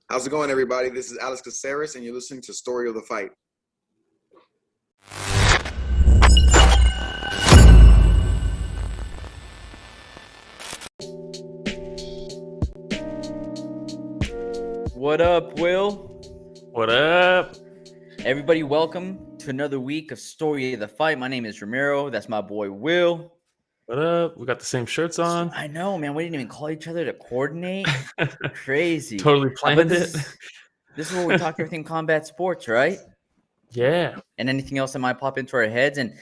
How's it going, everybody? This is Alex Caceres, and you're listening to Story of the Fight. What up, Will? What up? Everybody, welcome to another week of Story of the Fight. My name is Ramiro. That's my boy, Will. What up? We got the same shirts on. I know, man. We didn't even call each other to coordinate. Crazy. Totally planned it. This is where we talk everything combat sports, right? Yeah. And anything else that might pop into our heads. And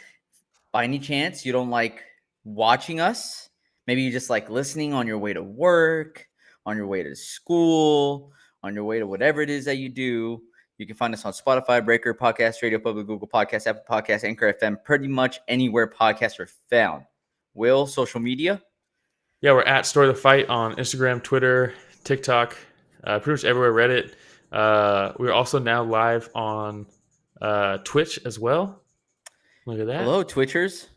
by any chance, you don't like watching us, maybe you just like listening on your way to work, on your way to school, on your way to whatever it is that you do. You can find us on Spotify, Breaker, Podcast, Radio Public, Google Podcasts, Apple Podcasts, Anchor FM, pretty much anywhere podcasts are found. Will, social media? Yeah, we're at Story of the Fight on Instagram, Twitter, TikTok, pretty much everywhere, Reddit. We're also now live on Twitch as well. Look at that. Hello, Twitchers.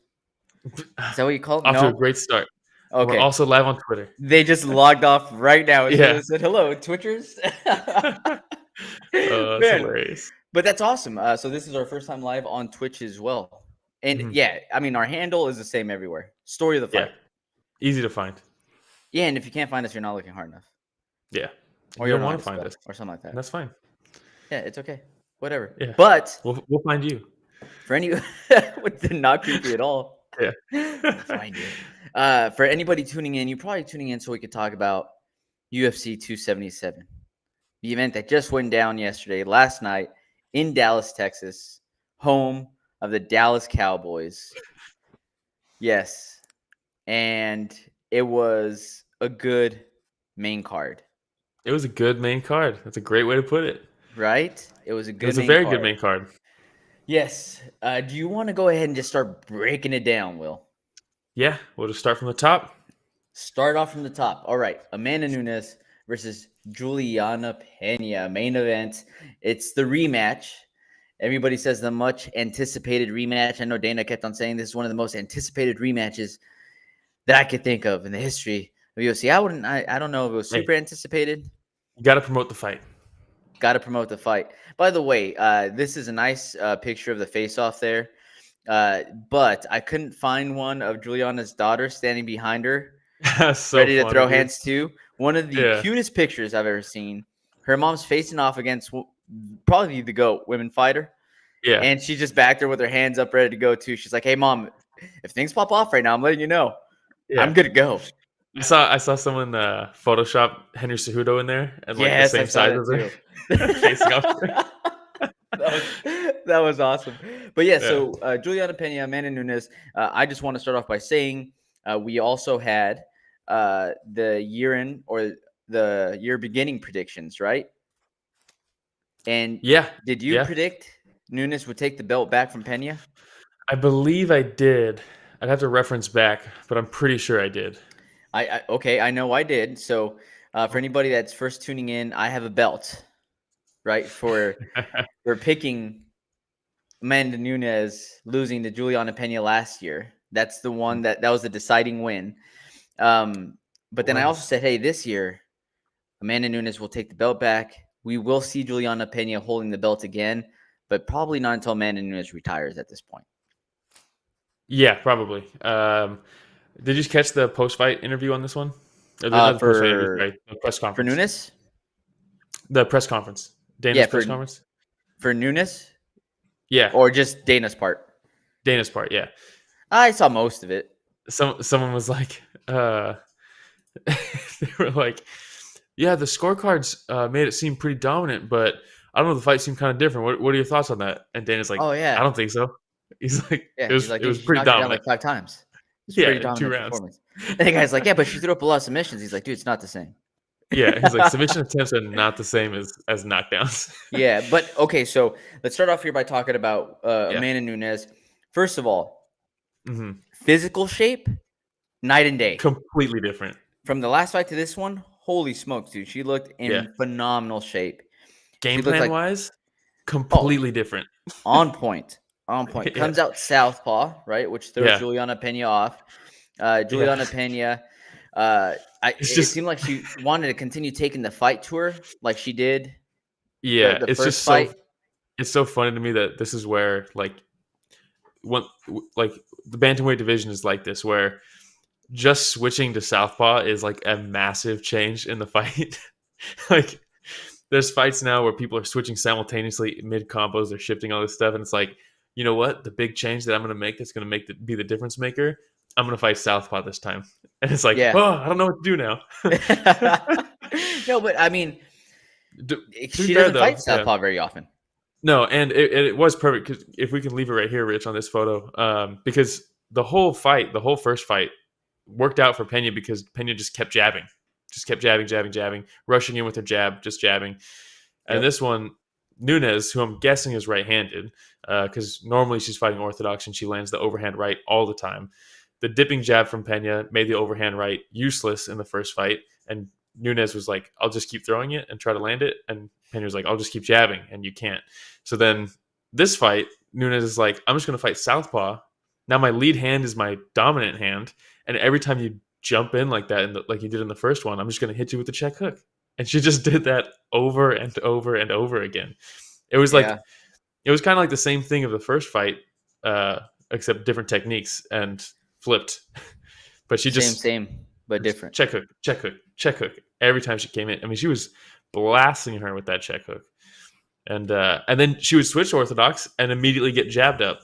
Is that what you call it? Off to a great start. Okay. We're also live on Twitter. They just logged off right now. Yeah. They said, hello, Twitchers. That's hilarious. But that's awesome. So this is our first time live on Twitch as well. And yeah, I mean, our handle is the same everywhere. Story of the Fight. Yeah. Easy to find. Yeah, and if you can't find us, you're not looking hard enough. Yeah. Or you don't want to find us. Or something like that. That's fine. Yeah, it's okay. Whatever. Yeah. But we'll find you. for any not creepy at all. Yeah. We'll find you. For anybody tuning in, you're probably tuning in so we could talk about UFC 277. The event that just went down yesterday, last night in Dallas, Texas, home of the Dallas Cowboys. Yes. And it was a good main card. It was a good main card. That's a great way to put it. Right? It was a good It was a very good main card. Yes. Do you want to go ahead and just start breaking it down, Will? Yeah, we'll just start from the top. Start off from the top. All right. Amanda Nunes versus Julianna Pena, main event. It's the rematch. Everybody says the much anticipated rematch. I know Dana kept on saying this is one of the most anticipated rematches that I could think of in the history of UFC. I don't know if it was super anticipated. You got to promote the fight. Got to promote the fight. By the way, this is a nice picture of the face-off there. But I couldn't find one of Julianna's daughter standing behind her, so ready to funny, throw dude. hands too. One of the cutest pictures I've ever seen. Her mom's facing off against probably the GOAT women fighter. Yeah. And she just backed her with her hands up, ready to go too. She's like, "Hey, mom, if things pop off right now, I'm letting you know. Yeah. I'm good to go." I saw someone Photoshop Henry Cejudo in there and like Yes, the same size as her. Facing off. That was awesome. But yeah, so Julianna Pena, Amanda Nunes. I just want to start off by saying we also had the year beginning predictions, right? And did you predict Nunes would take the belt back from Pena? I believe I did. I'd have to reference back, but I'm pretty sure I did. I know I did. So for anybody that's first tuning in, I have a belt, right? For picking Amanda Nunes losing to Julianna Pena last year. That's the one that was the deciding win. But then I also said, hey, this year, Amanda Nunes will take the belt back. We will see Julianna Pena holding the belt again, but probably not until Amanda Nunes retires at this point. Yeah, probably. Did you catch the post-fight interview on this one? Or the press conference. For Nunes? The press conference. Dana's press conference? For Nunes? Yeah. Or just Dana's part? Dana's part, yeah. I saw most of it. Someone was like, they were like, yeah, the scorecards made it seem pretty dominant, but I don't know, the fight seemed kind of different. What are your thoughts on that? And Dana's like, I don't think so. He's like, it was pretty dominant. Like 5 times. Pretty dominant 2 rounds. And the guy's like, yeah, but she threw up a lot of submissions. He's like, dude, it's not the same. Yeah, he's like, submission attempts are not the same as knockdowns. Yeah, but okay, so let's start off here by talking about Amanda Nunes. First of all, physical shape, night and day. Completely different. From the last fight to this one, holy smokes, dude. She looked in phenomenal shape. Game plan-wise, completely different. On point. Comes out southpaw, right, which throws Julianna Pena off. Julianna Pena, I It seemed like she wanted to continue taking the fight tour like she did. Yeah, the it's first just fight. it's so funny to me that this is where like the bantamweight division is like this, where just switching to southpaw is like a massive change in the fight. Like there's fights now where people are switching simultaneously mid combos, they're shifting all this stuff, and it's like, you know what? The big change that I'm going to make that's going to be the difference maker. I'm going to fight southpaw this time, and it's like, oh, I don't know what to do now. No, but I mean, she fair, doesn't fight southpaw very often. No, and it was perfect because if we can leave it right here, Rich, on this photo, because the whole first fight worked out for Pena because Pena just kept jabbing, rushing in with her jab, just jabbing. And this one, Nunes, who I'm guessing is right-handed, because normally she's fighting orthodox and she lands the overhand right all the time. The dipping jab from Pena made the overhand right useless in the first fight, and Nunes was like, I'll just keep throwing it and try to land it. And Pena was like, I'll just keep jabbing, and you can't. So then this fight, Nunes is like, I'm just going to fight southpaw. Now my lead hand is my dominant hand, and every time you jump in like that, like you did in the first one, I'm just going to hit you with the check hook. And she just did that over and over and over again. It was like, it was kind of like the same thing of the first fight, except different techniques and flipped. But she just same, but different. Check hook. Every time she came in, I mean, she was blasting her with that check hook, and then she would switch orthodox and immediately get jabbed up,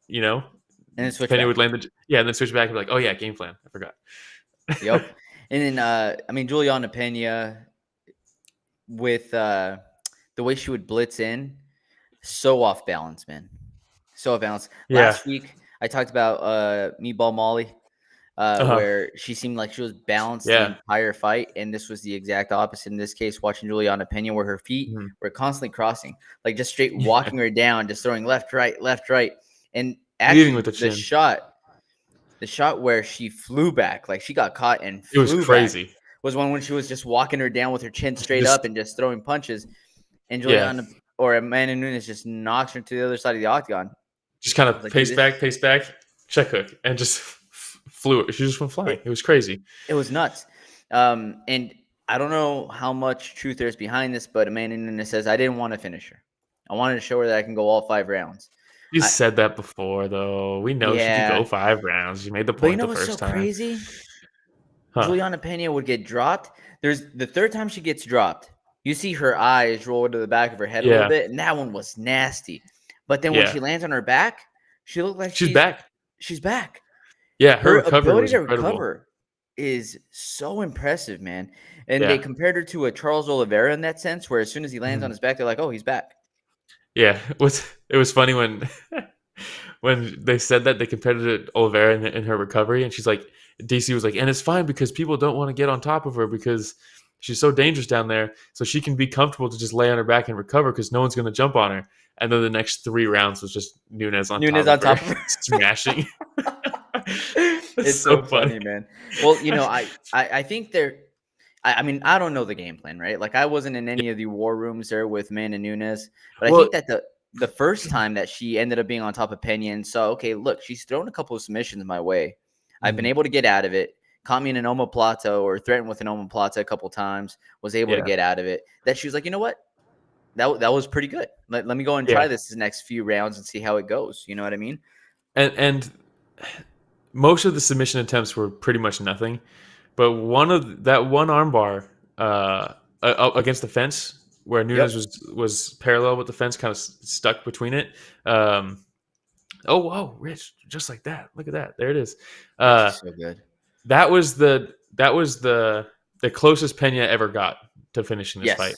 you know. And then switch. Penny would land and then switch back and be like, oh yeah, game plan. I forgot. Yep. And then I mean, Julianna Pena, with the way she would blitz in, so off balance, man. So off balance. Last week I talked about Meatball Molly, where she seemed like she was balanced the entire fight, and this was the exact opposite in this case. Watching Julianna Pena, where her feet were constantly crossing, like just straight walking her down, just throwing left, right, and actually with the shot where she flew back, like she got caught and flew it was crazy. Back, was one when she was just walking her down with her chin straight up and just throwing punches, and Julianna or Amanda Nunes just knocks her to the other side of the octagon. Just kind of pace back, check hook, and just flew. She just went flying. It was crazy. It was nuts. And I don't know how much truth there's behind this, but Amanda Nunes says, I didn't want to finish her. I wanted to show her that I can go all 5 rounds. You said that before, though. We know she could go 5 rounds. You made the point the first time. Crazy? Julianna Pena would get dropped. There's the third time she gets dropped. You see her eyes roll to the back of her head a little bit, and that one was nasty. But then when she lands on her back, she looked like she's back. She's back. Yeah, her ability to recover is so impressive, man. And they compared her to a Charles Oliveira in that sense, where as soon as he lands on his back, they're like, "Oh, he's back." Yeah, it was funny when they said that they compared it to Oliveira in her recovery, and she's like, DC was like, and it's fine because people don't want to get on top of her because she's so dangerous down there, so she can be comfortable to just lay on her back and recover because no one's going to jump on her. And then the next 3 rounds was just Nunes on top of her, smashing. It's so funny, man. Well, you know, I think I mean, I don't know the game plan, right? Like, I wasn't in any of the war rooms there with Amanda Nunes, but I think that the first time that she ended up being on top of Peña and saw, okay, look, she's thrown a couple of submissions my way. I've been able to get out of it. Caught me in an omoplata or threatened with an omoplata a couple times. Was able to get out of it. That she was like, you know what? That was pretty good. Let me go and try this next few rounds and see how it goes. You know what I mean? And most of the submission attempts were pretty much nothing. But one armbar against the fence where Nunes was parallel with the fence, kind of stuck between it. Oh, whoa, Rich, just like that. Look at that. There it is. So good. That was the closest Pena ever got to finishing this fight.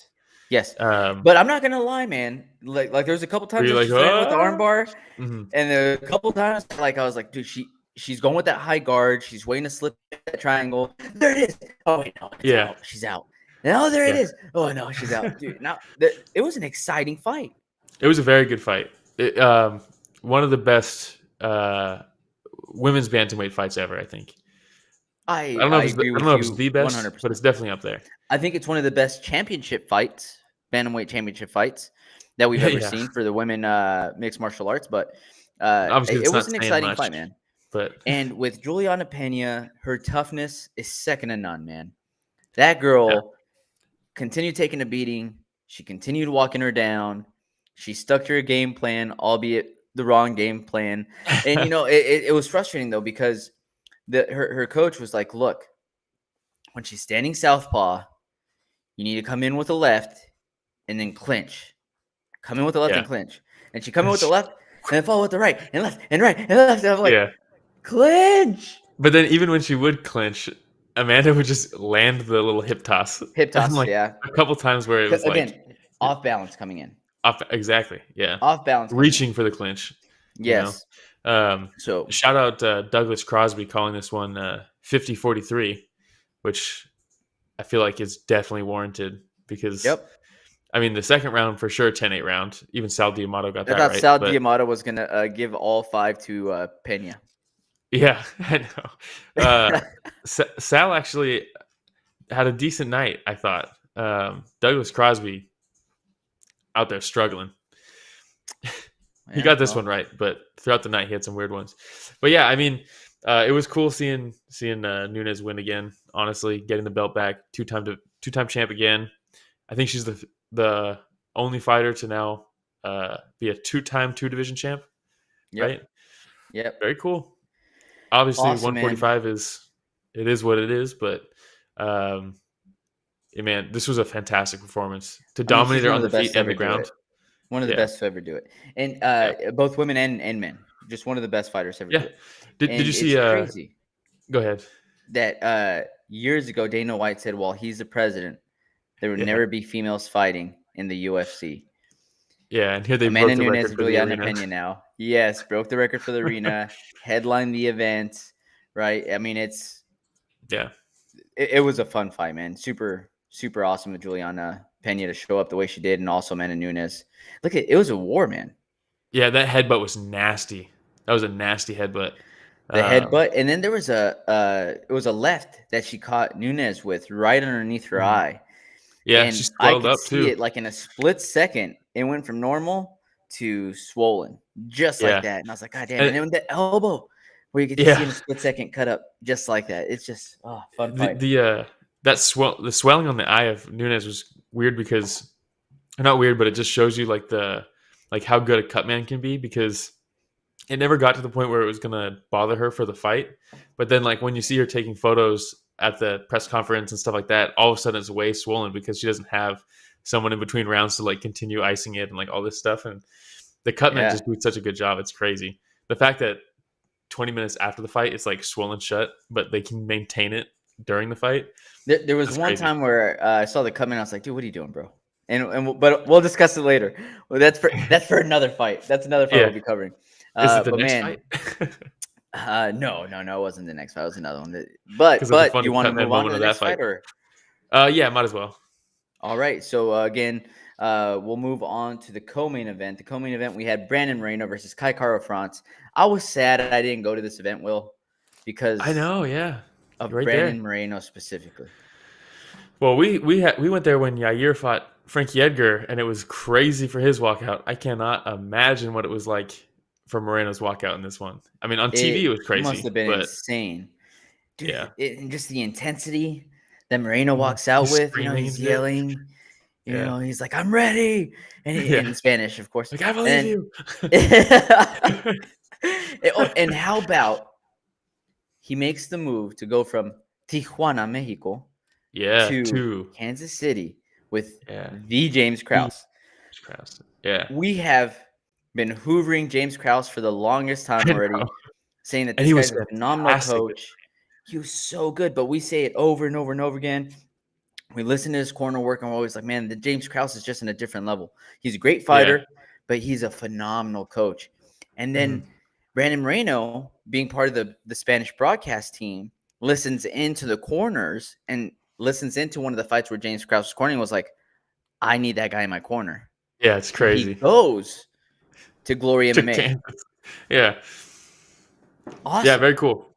Yes. But I'm not gonna lie, man. Like there's a couple times she's with the armbar, and a couple times like I was like, dude, she's going with that high guard. She's waiting to slip that triangle. There it is. Oh wait, no, out. She's out. No, there it is. Oh no, she's out, dude. Now it was an exciting fight. It was a very good fight. One of the best women's bantamweight fights ever, I think. I don't know if it's the best, 100%. but it's definitely up there. I think it's one of the best championship fights, bantamweight championship fights that we've ever seen for the women mixed martial arts. But it was an exciting fight, man. But and with Julianna Pena, her toughness is second to none, man. That girl continued taking a beating. She continued walking her down. She stuck to her game plan, albeit the wrong game plan. And, it was frustrating, though, because her coach was like, look, when she's standing southpaw, you need to come in with the left and then clinch. Come in with the left and clinch. And she come in with the left and then follow with the right and left and right and left. And I'm like, clinch. But then even when she would clinch, Amanda would just land the little hip toss. Hip toss, like, yeah. A couple times where it was again, off balance coming in. Exactly, yeah. Off balance. Reaching for the clinch. Yes. So shout out Douglas Crosby calling this one 50-43, which I feel like is definitely warranted because I mean the second round for sure 10-8 round. Even Sal D'Amato got that right. I thought Sal D'Amato was gonna give all 5 to Pena. Yeah, I know. Sal actually had a decent night, I thought. Douglas Crosby out there struggling. He got this one right, but throughout the night he had some weird ones. But yeah, I mean, it was cool seeing Nunes win again. Honestly, getting the belt back, two-time champ again. I think she's the only fighter to now be a 2-time 2-division champ. Right? Yep. Very cool. Obviously, awesome, 145 is what it is, but man, this was a fantastic performance to dominate her on the feet and the ground. One of the best to ever do it. And both women and men. Just one of the best fighters ever do it. Did you see crazy. Go ahead. That years ago Dana White said while he's the president, there would never be females fighting in the UFC. Yeah, and here they Amanda Nunes and Julianna Peña now. Yes, broke the record for the arena, headlined the event, right? I mean, it was a fun fight, man. Super, super awesome with Julianna Peña to show up the way she did, and also Amanda Nunes. Look, it was a war, man. Yeah, that headbutt was nasty. That was a nasty headbutt. The headbutt, and then there was it was a left that she caught Nunes with right underneath her eye. Yeah, and she swelled up too. I could see it like in a split second. It went from normal to swollen, just like that. And I was like, God damn! And then the elbow, where you get to see in a split second cut up, just like that. It's just fun fight. The swelling on the eye of Nunes was weird because, not weird, but it just shows you like how good a cut man can be, because it never got to the point where it was gonna bother her for the fight. But then like when you see her taking photos at the press conference and stuff like that, all of a sudden it's way swollen because she doesn't have someone in between rounds to like continue icing it and like all this stuff. And the cut man just did such a good job. It's crazy. The fact that 20 minutes after the fight it's like swollen shut, but they can maintain it during the fight. There was one time where I saw the cut man. I was like, dude, what are you doing, bro? But we'll discuss it later. Well, that's for another fight. That's another fight we'll be covering. Is it the next fight? No, it wasn't the next fight. It was another one. But you want to move on to the next fight, or? Yeah, might as well. All right. So again, we'll move on to the co-main event. The co-main event, we had Brandon Moreno versus Kai Kara-France. I was sad I didn't go to this event, Will, because I know, of Brandon Moreno specifically. Well, we went there when Yair fought Frankie Edgar, and it was crazy for his walkout. I cannot imagine what it was like for Moreno's walkout in this one. I mean, on TV it was crazy. It must have been insane. Dude, and just the intensity that Moreno walks out with. He's yelling. You know, he's like, "I'm ready," and in Spanish, of course. Like, I believe you. And how about he makes the move to go from Tijuana, Mexico, to Kansas City with the James Krause. Yeah, we have been hoovering James Krause for the longest time already, saying that this guy's a phenomenal coach. He was so good, but we say it over and over and over again. We listen to his corner work, and we're always like, man, the James Krause is just in a different level. He's a great fighter, but he's a phenomenal coach. And then Brandon Moreno, being part of the Spanish broadcast team, listens into the corners and listens into one of the fights where James Krause was cornering, was like, I need that guy in my corner. Yeah, it's crazy. He goes to Glory MMA. Yeah. Awesome. Yeah, very cool.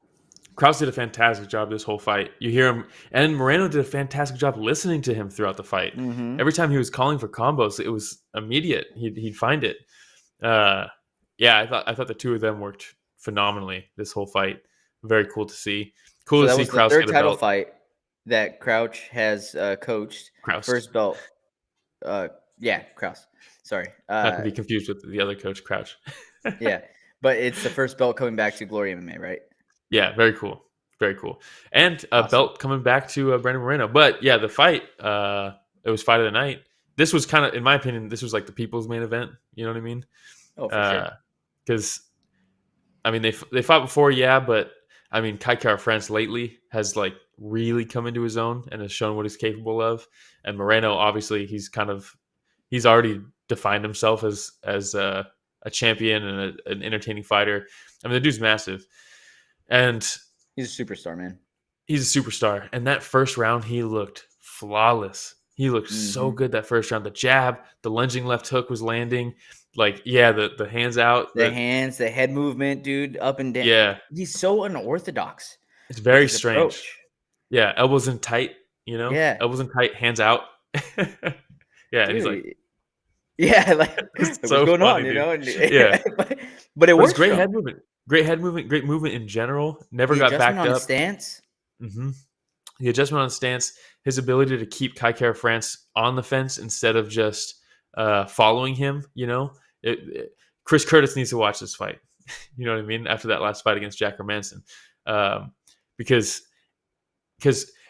Krause did a fantastic job this whole fight. You hear him, and Moreno did a fantastic job listening to him throughout the fight. Every time he was calling for combos, it was immediate. He'd find it. I thought the two of them worked phenomenally this whole fight. Very cool to see. Cool to see Krause get a belt. Fight that Crouch has coached. Kraus. First belt. Yeah, Kraus. Sorry. Not to be confused with the other coach, Crouch. Yeah, but it's the first belt coming back to Glory MMA, right? Yeah, very cool. Very cool. And a Awesome. belt coming back to Brandon Moreno. But yeah, the fight, it was fight of the night. This was kind of, in my opinion, this was like the people's main event. You know what I mean? Oh, for sure. Because, I mean, they fought before, yeah, but I mean, Kai France lately has like really come into his own and has shown what he's capable of. And Moreno, obviously, he's already defined himself as a champion and an entertaining fighter. I mean, the dude's massive. And he's a superstar, man. He's a superstar. And that first round, he looked flawless. He looked so good that first round. The jab, the lunging left hook was landing. Like, yeah, the hands out. The hands, the head movement, dude, up and down. Yeah. He's so unorthodox. It's very strange. Approach. Yeah, elbows in tight, you know? Yeah. Elbows in tight, hands out. Yeah, dude, and he's like... Yeah, like, what's so going funny, on, dude. you know? And, yeah. but it works. Great head movement. Great head movement, great movement in general. Never got backed on up. Stance. Mm-hmm. The adjustment on stance, his ability to keep Kai France on the fence instead of just following him, you know? Chris Curtis needs to watch this fight. You know what I mean? After that last fight against Jack Hermanson. Because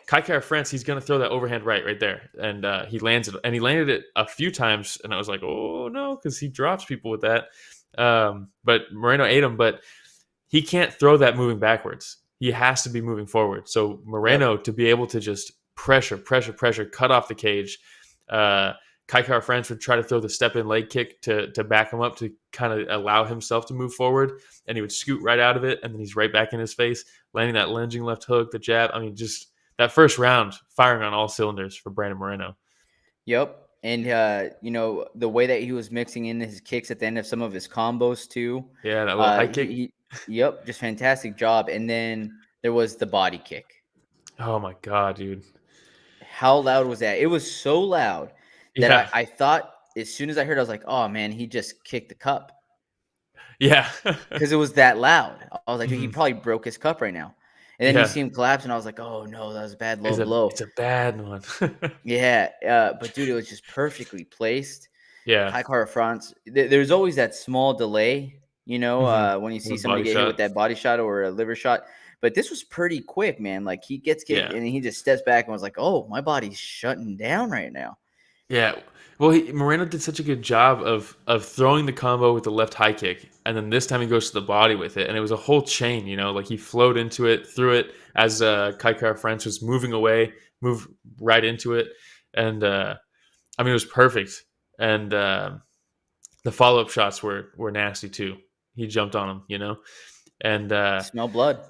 Kai France, he's going to throw that overhand right there. And he lands it. And he landed it a few times. And I was like, oh, no, because he drops people with that. But Moreno ate him. But he can't throw that moving backwards. He has to be moving forward. So Moreno, to be able to just pressure, cut off the cage. Kai France would try to throw the step-in leg kick to back him up to kind of allow himself to move forward, and he would scoot right out of it, and then he's right back in his face, landing that lunging left hook, the jab. I mean, just that first round, firing on all cylinders for Brandon Moreno. Yep. And, you know, the way that he was mixing in his kicks at the end of some of his combos, too. Yeah, that little high kick. Yep, just fantastic job. And then there was the body kick. Oh, my God, dude. How loud was that? It was so loud that I thought as soon as I heard, I was like, oh, man, he just kicked the cup. Yeah. Because it was that loud. I was like, he probably broke his cup right now. And then you see him collapse, and I was like, oh, no, that was a bad low blow. It's a bad one. Yeah. But, dude, it was just perfectly placed. Yeah. Kai France. There's always that small delay, you know, when you see somebody get hit with that body shot or a liver shot. But this was pretty quick, man. Like, he gets kicked, and he just steps back and was like, oh, my body's shutting down right now. Yeah. Well, Moreno did such a good job of throwing the combo with the left high kick, and then this time he goes to the body with it, and it was a whole chain, you know, like he flowed into it, threw it as Kai France was moving away, moved right into it, and I mean, it was perfect, and the follow-up shots were nasty too. He jumped on him, you know, and smell blood.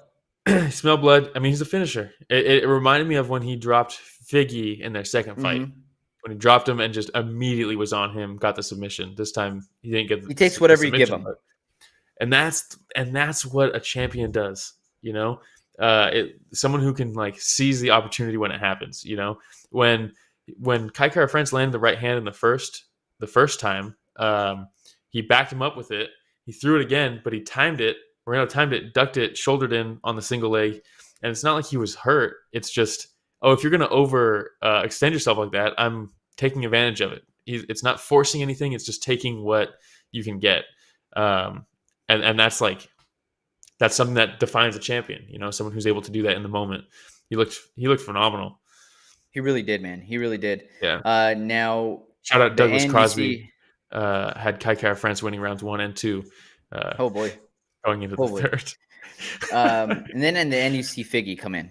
Smell blood. I mean, he's a finisher. It reminded me of when he dropped Figgy in their second fight. When he dropped him and just immediately was on him, got the submission. This time he didn't get. He takes whatever you give him, and that's what a champion does. You know, someone who can like seize the opportunity when it happens. You know, when Kai France landed the right hand in the first time, he backed him up with it. He threw it again, but he timed it. Moreno timed it, ducked it, shouldered in on the single leg, and it's not like he was hurt. It's just, oh, if you're going to over extend yourself like that, I'm taking advantage of it. It's not forcing anything. It's just taking what you can get. And that's something that defines a champion, you know, someone who's able to do that in the moment. He looked phenomenal. He really did, man. He really did. Yeah. Now, shout out Douglas Crosby. Had Kai France winning rounds 1 and 2. Oh boy. Going into the third. And then in the end, you see Figgy come in.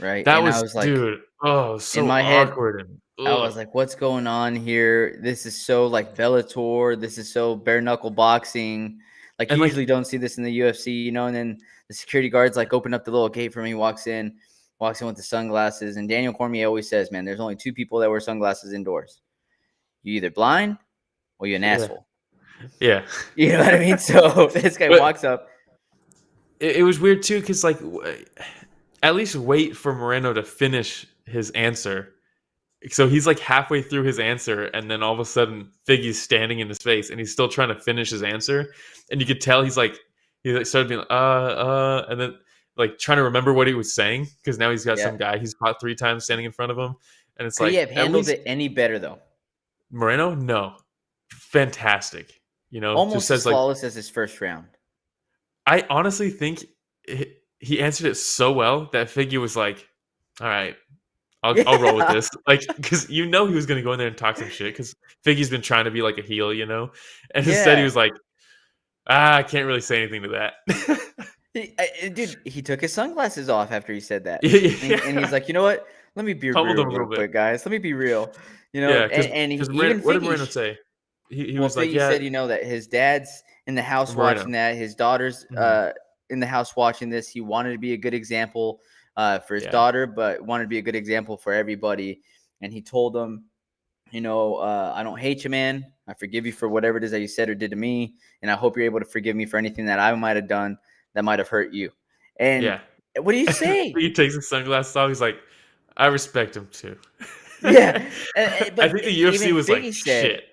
Right. That and was, I was like, dude. Oh, so in my awkward. Head, I was like, what's going on here? This is so like Bellator. This is so bare knuckle boxing. Like, you usually don't see this in the UFC, you know, and then the security guards like open up the little gate for me, walks in with the sunglasses. And Daniel Cormier always says, man, there's only 2 people that wear sunglasses indoors. You either blind or you're an asshole. Yeah. You know what I mean? So this guy walks up. It was weird too, because like at least wait for Moreno to finish his answer. So he's like halfway through his answer, and then all of a sudden Figgy's standing in his face, and he's still trying to finish his answer. And you could tell he started being like, and then like trying to remember what he was saying because now he's got some guy he's fought 3 times standing in front of him, and it's Could like he have handled it any better though? Moreno, no, fantastic. Almost just as says like flawless as his first round. I honestly think he answered it so well that Figgy was like, "All right, I'll roll with this." Like, because he was going to go in there and talk some shit because Figgy's been trying to be like a heel, and instead he was like, I can't really say anything to that. Dude, he took his sunglasses off after he said that, Yeah. and he's like, you know what? Let me be Pummeled real him a little real quick, bit. guys. Let me be real. Yeah, and because even what did Moreno say? He was like, Figgy yeah. said, that his dad's in the house Moreno. watching that. His daughter's in the house watching this. He wanted to be a good example for his daughter, but wanted to be a good example for everybody. And he told them, I don't hate you, man. I forgive you for whatever it is that you said or did to me. And I hope you're able to forgive me for anything that I might have done that might have hurt you. And what do you say? He takes his sunglasses off. He's like, I respect him too. Yeah. But I think the UFC was like, shit.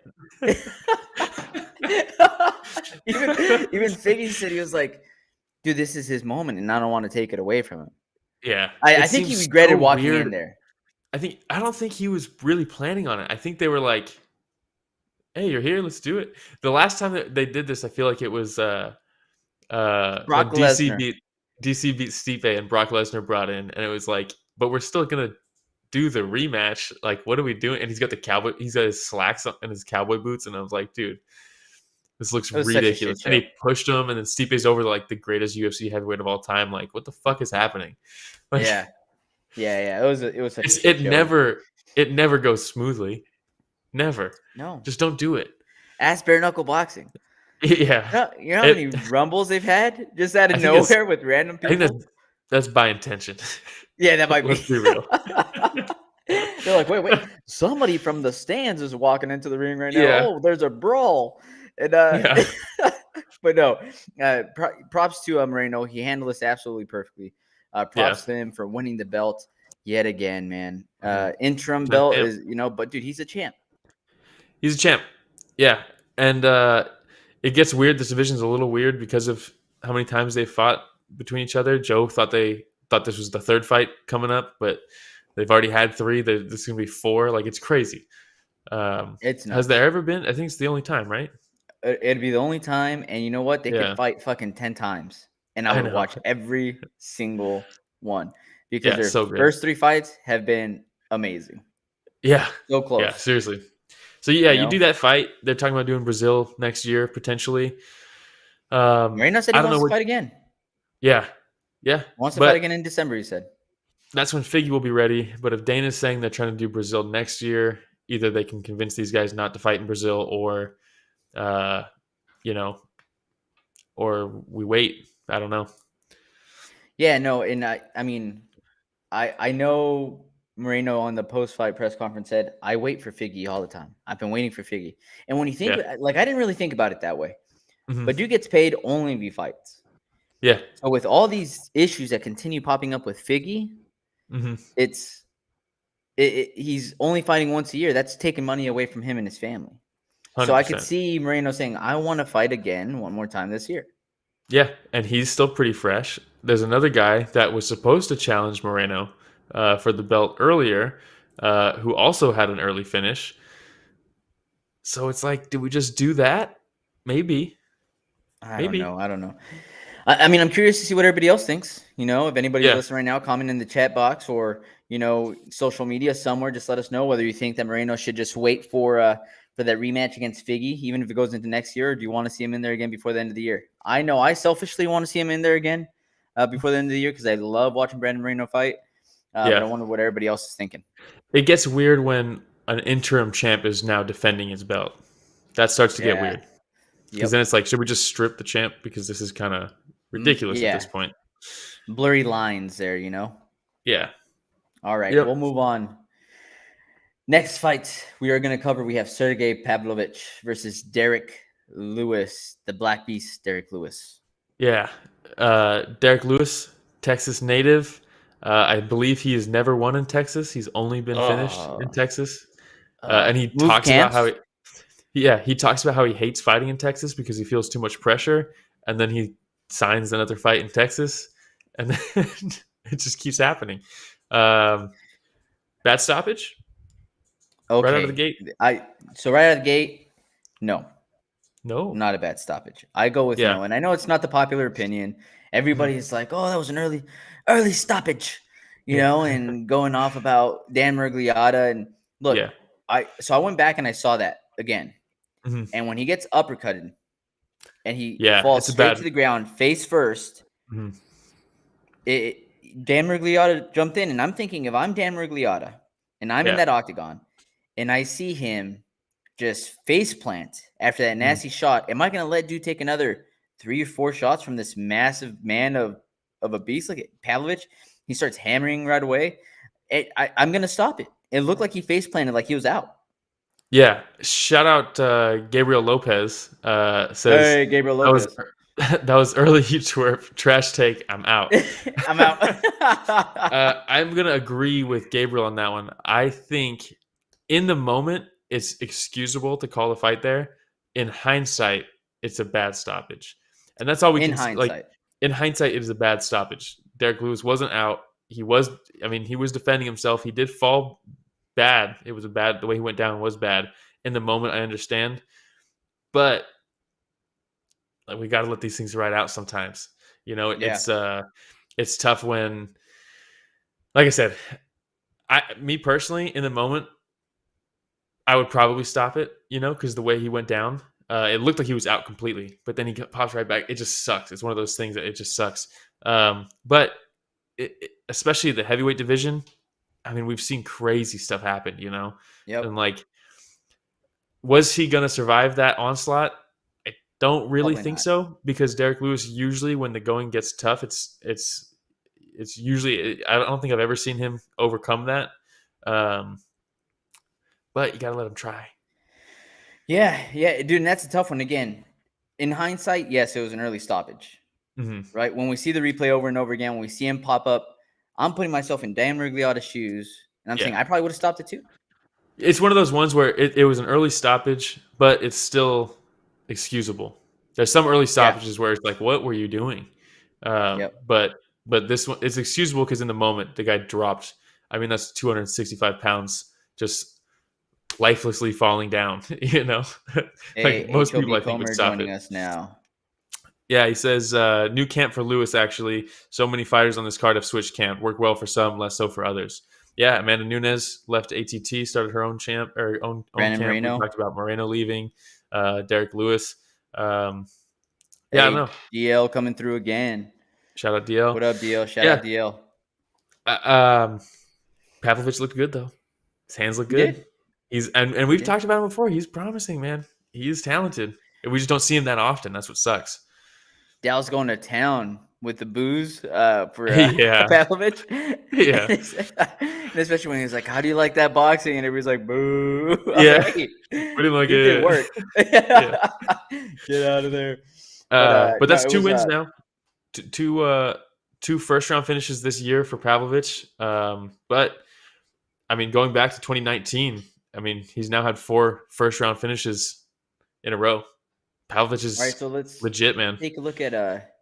even Figgy said, he was like, dude, this is his moment and I don't want to take it away from him. Yeah. I think he regretted walking in there. I don't think he was really planning on it. I think they were like, hey, you're here, let's do it. The last time that they did this, I feel like it was when DC beat Stipe and Brock Lesnar brought in, and it was like, but we're still gonna do the rematch. Like, what are we doing? And he's got his slacks and his cowboy boots, and I was like, dude, this looks ridiculous. And he pushed him, and then Stipe's over like the greatest UFC heavyweight of all time. Like, what the fuck is happening? Like, yeah. It was such a shit it show. It never goes smoothly. Never. No. Just don't do it. Ask bare knuckle boxing. Yeah. You know how many rumbles they've had just out of nowhere with random people? I think that's by intention. Yeah, that might be. Let's be real. They're like, wait. Somebody from the stands is walking into the ring right now. Yeah. Oh, there's a brawl. And but no, props to Moreno. He handled this absolutely perfectly. Props to him for winning the belt yet again, man. Interim belt is, but dude, he's a champ. He's a champ. Yeah. And it gets weird. This division's a little weird because of how many times they fought between each other. Joe thought this was the 3rd fight coming up, but they've already had 3. This is going to be 4. Like, it's crazy. It's nuts. Has there ever been? I think it's the only time, right? It'd be the only time. And you know what? They could fight fucking 10 times. And I would watch every single one because their first 3 fights have been amazing. Yeah. So close. Yeah, seriously. So, you do that fight. They're talking about doing Brazil next year, potentially. Moreno said he wants to fight again. Yeah. Yeah. Wants to fight again in December, he said. That's when Figgy will be ready. But if Dana's saying they're trying to do Brazil next year, either they can convince these guys not to fight in Brazil or, or we wait. I don't know. Yeah, no. And I know Moreno on the post-fight press conference said, I wait for Figgy all the time. I've been waiting for Figgy. And when you think, I didn't really think about it that way. Mm-hmm. But dude gets paid only if he fights. Yeah. So with all these issues that continue popping up with Figgy, he's only fighting once a year. That's taking money away from him and his family. 100%. So I could see Moreno saying, I want to fight again one more time this year. Yeah, and he's still pretty fresh. There's another guy that was supposed to challenge Moreno for the belt earlier, who also had an early finish. So it's like, did we just do that? Maybe. I don't know. I'm curious to see what everybody else thinks. If anybody's listening right now, comment in the chat box or, social media somewhere. Just let us know whether you think that Moreno should just wait for that rematch against Figgy, even if it goes into next year, or do you want to see him in there again before the end of the year? I know I selfishly want to see him in there again before the end of the year because I love watching Brandon Moreno fight. But I wonder what everybody else is thinking. It gets weird when an interim champ is now defending his belt. That starts to get weird. Because then it's like, should we just strip the champ? Because this is kind of ridiculous at this point. Blurry lines there, Yeah. All right, we'll move on. Next fight we are going to cover, we have Sergei Pavlovich versus Derrick Lewis, the Black Beast, Derrick Lewis. Yeah. Derrick Lewis, Texas native. I believe he has never won in Texas. He's only been finished in Texas. And he talks about how he talks about how he hates fighting in Texas because he feels too much pressure. And then he signs another fight in Texas. and then it just keeps happening. Bad stoppage. Okay. Right out of the gate. So right out of the gate, no. No. Not a bad stoppage. I go with no. And I know it's not the popular opinion. Everybody's like, oh, that was an early stoppage, and going off about Dan Miragliotta. And look, I went back and I saw that again. Mm-hmm. And when he gets uppercutted and he falls it's straight to the ground, face first, mm-hmm. Dan Miragliotta jumped in. And I'm thinking, if I'm Dan Miragliotta and I'm in that octagon and I see him just face plant after that nasty shot, am I going to let dude take another 3 or 4 shots from this massive man of a beast like Pavlovich? He starts hammering right away. I'm going to stop it. It looked like he face planted like he was out. Yeah. Shout out Gabriel Lopez. Says, hey, Gabriel Lopez. That was early heat twerp. Trash take. I'm out. I'm out. I'm going to agree with Gabriel on that one. I think in the moment, it's excusable to call the fight there. In hindsight, it's a bad stoppage. And that's all we can say. Like, in hindsight, it is a bad stoppage. Derrick Lewis wasn't out. He was defending himself. He did fall bad. It was the way he went down was bad. In the moment, I understand. But we got to let these things ride out sometimes. It's tough when, like I said, me personally, in the moment, I would probably stop it, because the way he went down, it looked like he was out completely, but then he pops right back. It just sucks. It's one of those things that it just sucks. But especially the heavyweight division, we've seen crazy stuff happen, Yep. And was he going to survive that onslaught? I don't really think so, because Derrick Lewis, usually when the going gets tough, it's usually, I don't think I've ever seen him overcome that. But you got to let him try. Yeah, dude, and that's a tough one. Again, in hindsight, yes, it was an early stoppage, right? When we see the replay over and over again, when we see him pop up, I'm putting myself in Dan Miragliotta's shoes, and I'm saying I probably would have stopped it too. It's one of those ones where it was an early stoppage, but it's still excusable. There's some early stoppages where it's like, what were you doing? But this one, it's excusable because in the moment, the guy dropped. That's 265 pounds just lifelessly falling down, Hey, most HOB people I think would stop joining it. us now. Yeah, he says new camp for Lewis. Actually, so many fighters on this card have switched camp. Worked well for some, less so for others. Yeah, Amanda Nunes left ATT, started her own camp. Brandon camp. Moreno. We talked about Moreno leaving. Derrick Lewis. I don't know. DL coming through again. Shout out DL. What up, DL? Shout out DL. Pavlovich looked good though. His hands look good. And we've talked about him before. He's promising, man. He's talented. We just don't see him that often. That's what sucks. Dal's going to town with the booze for Pavlovich. Yeah. And especially when he's like, how do you like that boxing? And everybody's like, boo. Yeah. Like, hey, we didn't like it. Did work. Get out of there. But that's 2 wins now. Two first-round finishes this year for Pavlovich. But, going back to 2019, he's now had 4 first-round finishes in a row. Pavlovich is legit, man. Take a look at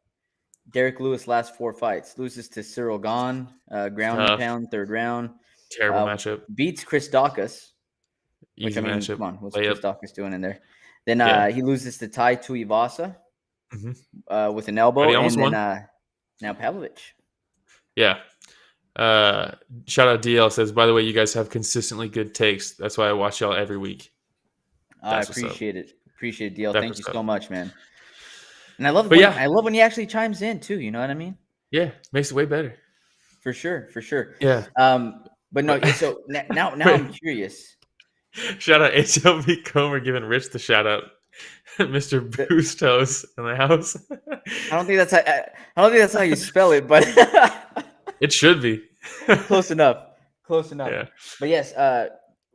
Derrick Lewis' last 4 fights. Loses to Cyril Gahn, ground and pound, 3rd round. Terrible matchup. Beats Chris Daukaus. Easy matchup. Come on, what's Chris Daukaus doing in there? Then he loses to Tai Tuivasa with an elbow. But he almost won. Now Pavlovich. Yeah. Shout out DL says, by the way, you guys have consistently good takes. That's why I watch y'all every week. I appreciate it. Appreciate it, DL. Thank you so much, man. And I love I love when he actually chimes in too. You know what I mean? Yeah, makes it way better. For sure. Yeah. But no. So now I'm curious. Shout out HLB Comer giving Rich the shout out. Mr. Bustos in the house. I don't think that's how you spell it, but it should be. Close enough. Yeah. But yes,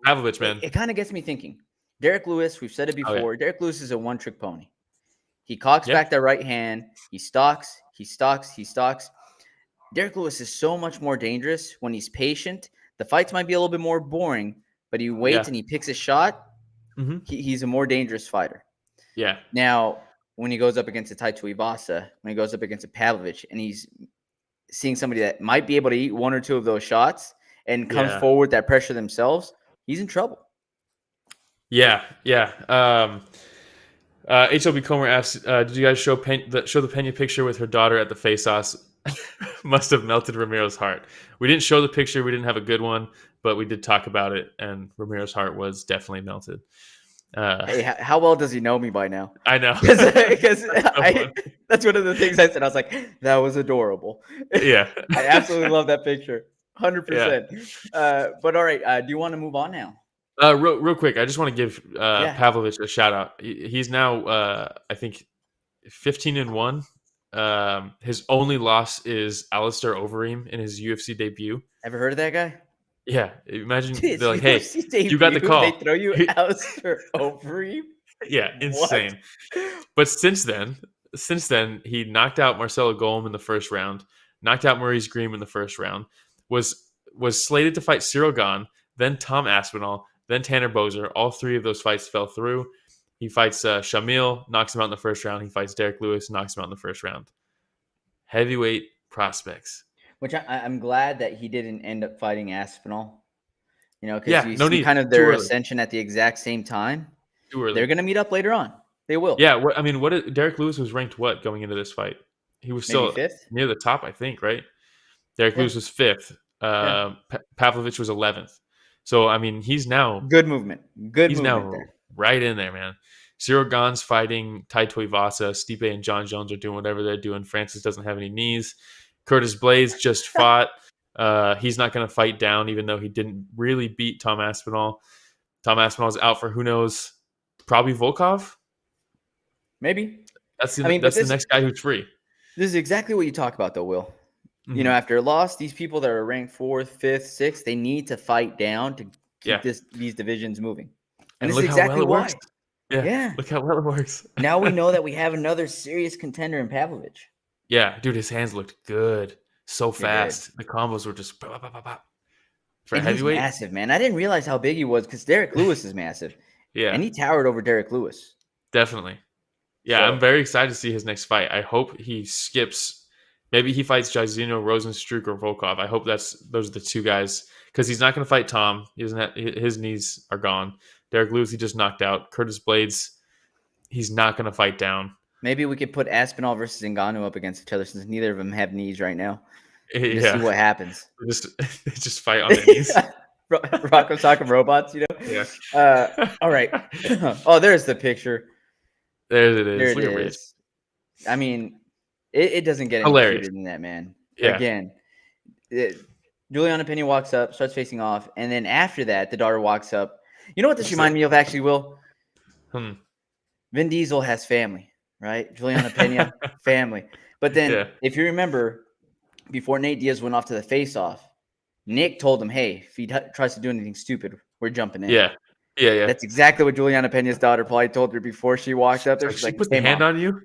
Pavlovich, man. It kind of gets me thinking. Derrick Lewis, we've said it before. Oh, yeah. Derrick Lewis is a one-trick pony. He cocks back that right hand. He stalks. Derrick Lewis is so much more dangerous when he's patient. The fights might be a little bit more boring, but he waits and he picks a shot. He's a more dangerous fighter. Yeah. Now, when he goes up against a Tai Tuivasa, when he goes up against a Pavlovich, and he's seeing somebody that might be able to eat one or two of those shots and comes Yeah. forward that pressure themselves, he's in trouble. Yeah. HLB Comer asks, did you guys show the Pena picture with her daughter at the face-offs? Must have melted Ramiro's heart. We didn't show the picture. We didn't have a good one, but we did talk about it, and Ramiro's heart was definitely melted. Hey, how well does he know me by now? I know. Because that's one of the things I said. I was like, that was adorable. Yeah. I absolutely love that picture. 100%. But all right, do you want to move on now? Real quick, I just want to give Pavlovich a shout out. He's now, I think, 15-1. His only loss is Alistair Overeem in his UFC debut. Ever heard of that guy? Yeah, imagine Dude, they're like, "Hey, you got the call." They throw you Alistair Overeem. Yeah, insane. But since then, he knocked out Marcelo Golem in the first round, knocked out Maurice Green in the first round, was slated to fight Cyril Gane, then Tom Aspinall, then Tanner Boser. All three of those fights fell through. He fights Shamil, knocks him out in the first round. He fights Derrick Lewis, knocks him out in the first round. Heavyweight prospects. Which I'm glad that he didn't end up fighting Aspinall. You know, because you see kind of their ascension at the exact same time. Too early. They're going to meet up later on. They will. Yeah, Derrick Lewis was ranked what going into this fight? He was still fifth? Near the top, I think, right? Derrick Lewis was 5th. Pavlovich was 11th. So, I mean, he's now... Good movement. He's now right in there, man. Cyril Gane's fighting Tai Tuivasa. Stipe and John Jones are doing whatever they're doing. Francis doesn't have any knees. Curtis Blaydes just fought. He's not going to fight down, even though he didn't really beat Tom Aspinall. Tom Aspinall's out for who knows? Probably Volkov? Maybe. That's the next guy who's free. This is exactly what you talk about, though, Will. Mm-hmm. You know, after a loss, these people that are ranked 4th, 5th, 6th, they need to fight down to keep these divisions moving. And this is exactly why. Works. Yeah. Look how well it works. Now we know that we have another serious contender in Pavlovich. Yeah, dude, his hands looked good. So fast. The combos were just pop, pop, pop, pop. For heavyweight. He's massive, man. I didn't realize how big he was because Derrick Lewis is massive. Yeah. And he towered over Derrick Lewis. Definitely. Yeah, I'm very excited to see his next fight. I hope he skips. Maybe he fights Jairzinho, Rosenstruck, or Volkov. I hope those are the two guys because he's not going to fight Tom. He doesn't have, his knees are gone. Derrick Lewis, he just knocked out. Curtis Blaydes, he's not going to fight down. Maybe we could put Aspinall versus Ngannou up against each other since neither of them have knees right now. See what happens. Just fight on their knees. Rock'em Sock'em Robots, you know? Yeah. All right. Oh, there's the picture. There it is. There Look it at is. I mean, it doesn't get any cuter than that, man. Yeah. Again, Julianna Pena walks up, starts facing off, and then after that, the daughter walks up. You know what this reminds me of, actually, Will? Vin Diesel has family, right? Julianna Pena, family. But then, if you remember, before Nate Diaz went off to the face-off, Nick told him, hey, if he tries to do anything stupid, we're jumping in. Yeah. That's exactly what Julianna Pena's daughter probably told her before she walked up there. She's like, put the hand on you?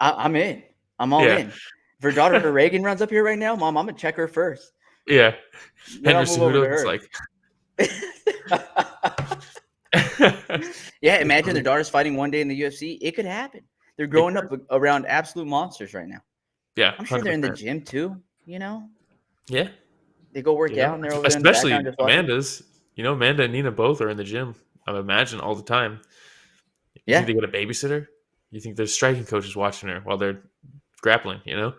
I'm in. I'm all in. If her daughter Reagan runs up here right now, Mom, I'm going to check her first. Yeah. Henry Cejudo's like... Yeah, imagine their daughter's fighting one day in the UFC. It could happen. They're growing up around absolute monsters right now. Yeah. I'm sure 100%. They're in the gym too, you know? Yeah. They go work out and they're over especially there in the Amanda's. You know, Amanda and Nina both are in the gym, I imagine, all the time. You think they get a babysitter? You think there's striking coaches watching her while they're grappling, you know?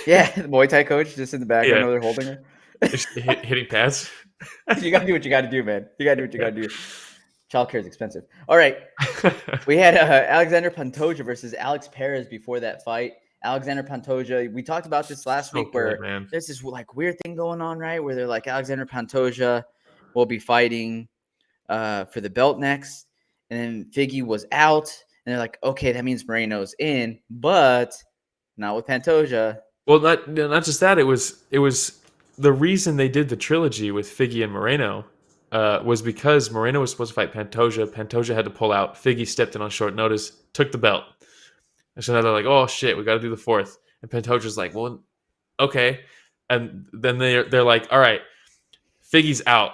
Yeah, the Muay Thai coach just in the background while they're holding her. Hitting pads. You got to do what you got to do, man. You got to do what you got to do. Childcare is expensive. All right. We had Alexandre Pantoja versus Alex Perez before that fight. Alexandre Pantoja, we talked about this last week where there's this like weird thing going on, right? Where they're like, Alexandre Pantoja will be fighting for the belt next. And then Figgy was out. And they're like, okay, that means Moreno's in, but not with Pantoja. Well, not just that. It was the reason they did the trilogy with Figgy and Moreno was because Moreno was supposed to fight Pantoja. Pantoja had to pull out. Figgy stepped in on short notice, took the belt. And so now they're like, oh, shit, we got to do the fourth. And Pantoja's like, well, okay. And then they're like, all right, Figgy's out.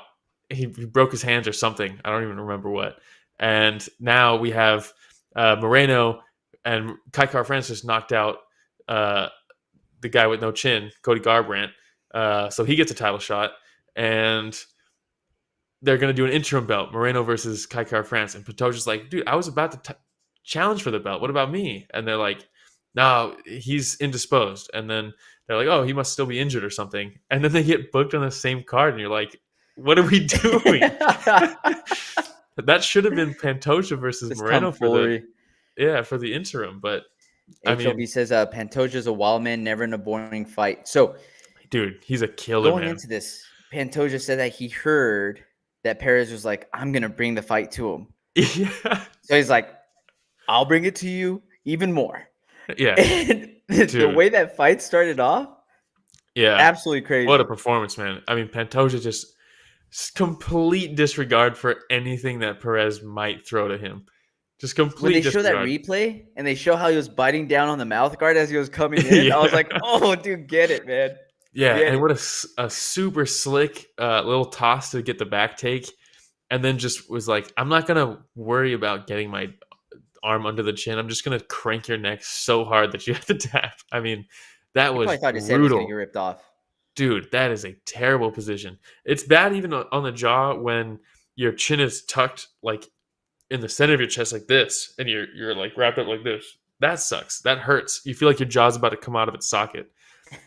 He broke his hands or something. I don't even remember what. And now we have Moreno and Kai Kara Francis knocked out the guy with no chin, Cody Garbrandt. So he gets a title shot, and they're going to do an interim belt, Moreno versus Kai France. And Pantoja's like, dude, I was about to challenge for the belt. What about me? And they're like, no, he's indisposed. And then they're like, oh, he must still be injured or something. And then they get booked on the same card, and you're like, what are we doing? That should have been Pantoja versus This Moreno tomfoolery. for the interim. But HLB says Pantoja's a wild man, never in a boring fight. So, dude, he's a killer. Going into this, Pantoja said that he heard that Perez was like, I'm gonna bring the fight to him. Yeah. So he's like, I'll bring it to you even more. Yeah. And the way that fight started off, absolutely crazy. What a performance, man. I mean, Pantoja just complete disregard for anything that Perez might throw to him. Just complete When they disregard. show that replay and they show how he was biting down on the mouth guard as he was coming in, I was like, oh, dude, get it, man. Yeah, and what a super slick little toss to get the back take. And then just was like, I'm not going to worry about getting my arm under the chin. I'm just going to crank your neck so hard that you have to tap. I mean, that was I thought his head was brutal. going to get ripped off. Dude, that is a terrible position. It's bad even on the jaw when your chin is tucked like in the center of your chest like this, and you're like wrapped up like this. That sucks. That hurts. You feel like your jaw's about to come out of its socket.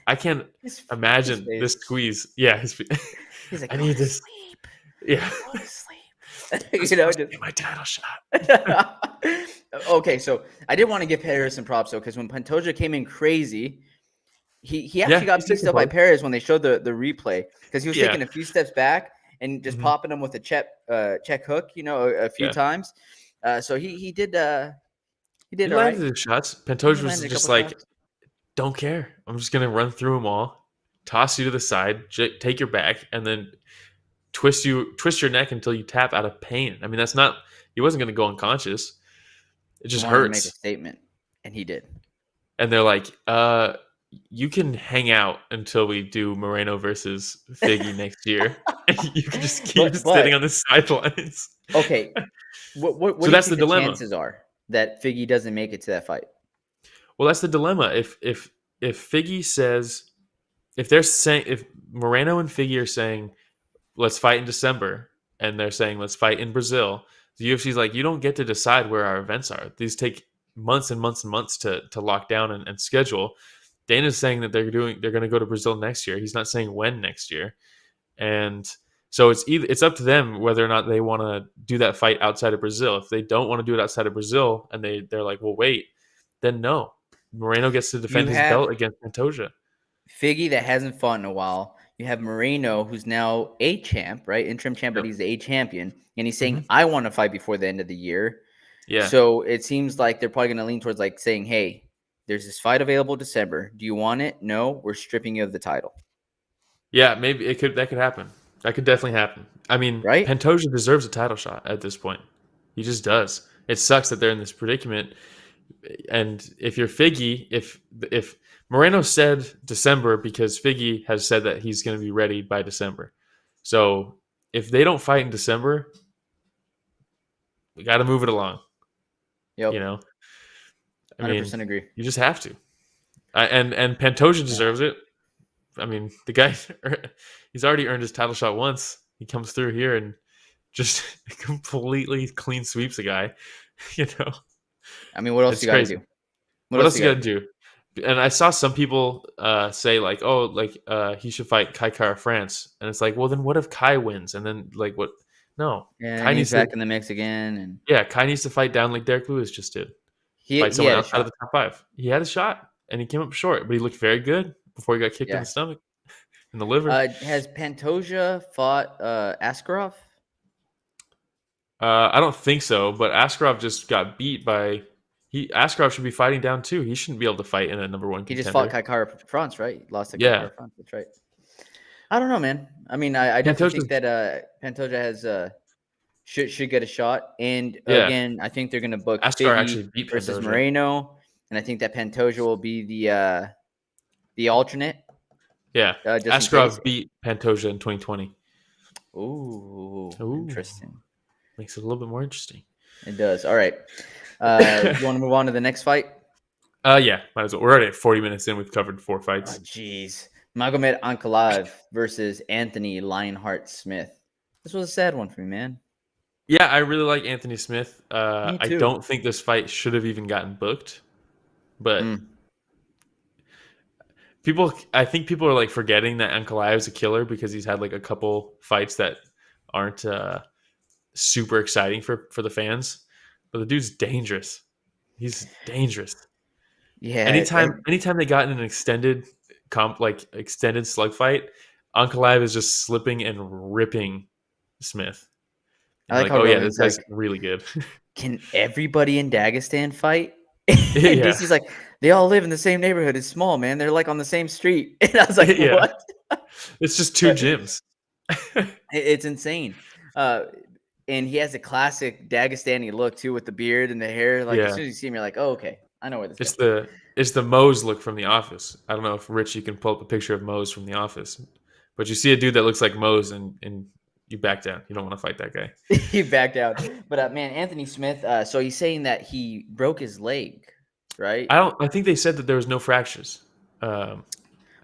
I can't imagine this squeeze. Yeah, he's like, I need this. Sleep. Yeah, go to sleep. You know, just my title shot. Okay, so I did want to give Perez some props though, because when Pantoja came in crazy, he actually got pieced up by Perez when they showed the replay, because he was taking a few steps back and just popping him with a check hook, you know, a few times. So he did all right. Landed the shots. Pantoja was just like, don't care. I'm just gonna run through them all, toss you to the side, take your back, and then twist your neck until you tap out of pain. I mean, he wasn't gonna go unconscious. It just hurts. To make a statement, and he did. And they're like, you can hang out until we do Moreno versus Figgy next year. You can just keep sitting on the sidelines. Okay. What so that's the dilemma. Chances are that Figgy doesn't make it to that fight? Well, that's the dilemma. If Figgy says, if Moreno and Figgy are saying, let's fight in December, and they're saying, let's fight in Brazil, the UFC's like, you don't get to decide where our events are. These take months and months and months to lock down and schedule. Dana's saying that they're going to go to Brazil next year. He's not saying when next year. And so it's up to them whether or not they want to do that fight outside of Brazil. If they don't want to do it outside of Brazil and they're like, well, wait, then no. Moreno gets to defend his belt against Pantoja. Figgy that hasn't fought in a while. You have Moreno, who's now a champ, right? Interim champ, but he's a champion. And he's saying, I want to fight before the end of the year. Yeah. So it seems like they're probably going to lean towards like saying, hey, there's this fight available December. Do you want it? No, we're stripping you of the title. Yeah, maybe that could happen. That could definitely happen. I mean, right? Pantoja deserves a title shot at this point. He just does. It sucks that they're in this predicament. And if you're Figgy, if Moreno said December because Figgy has said that he's going to be ready by December. So if they don't fight in December, we got to move it along. Yep. You know, 100% agree. You just have to. And Pantoja deserves it. I mean, the guy, he's already earned his title shot once. He comes through here and just completely clean sweeps a guy. You know. I mean, what else you got to do? What else you got to do? And I saw some people say like, oh, like he should fight Kai France, and it's like, well, then what if Kai wins? And then like, what? No, yeah, Kai needs back in the mix again. And yeah, Kai needs to fight down like Derrick Lewis just did. Fight someone outside of the top 5. He had a shot, and he came up short, but he looked very good before he got kicked in the stomach, in the liver. Has Pantoja fought Askarov? I don't think so, but Askarov just got beat by. Askarov should be fighting down too. He shouldn't be able to fight in a number 1 contender. He just fought Kai France, right? He lost to Kai France. That's right. I don't know, man. I mean, I definitely think that Pantoja has should get a shot. And again, I think they're going to book Figgy versus Moreno, and I think that Pantoja will be the alternate. Yeah, Askarov beat Pantoja in 2020. Ooh, interesting. Makes it a little bit more interesting. It does. All right. You want to move on to the next fight? Yeah, might as well. We're already at 40 minutes in. We've covered 4 Oh, fights. jeez. Magomed Ankalaev versus Anthony Lionheart Smith. This was a sad one for me, man. Yeah, I really like Anthony Smith. Me I too. don't think this fight should have even gotten booked, but I think people are like forgetting that Ankalaev is a killer because he's had like a couple fights that aren't super exciting for the fans. But the dude's dangerous. He's dangerous. Yeah. Anytime they got in an extended extended slug fight, Ankalaev is just slipping and ripping Smith. I like like, how oh yeah, Rogan's this guy's like, really good. can everybody in Dagestan fight? Yeah. And DC's like, they all live in the same neighborhood. It's small, man. They're like on the same street. And I was like, Yeah. what? It's just 2 gyms. It's insane. And he has a classic Dagestani look too, with the beard and the hair. Like as soon as you see him, you're like, oh, okay, I know where this is. It's the Mose look from The Office. I don't know if Rich, you can pull up a picture of Mose from The Office, but you see a dude that looks like Mose and you back down. You don't want to fight that guy. He backed out. But man, Anthony Smith. So he's saying that he broke his leg, right? I think they said that there was no fractures. Well,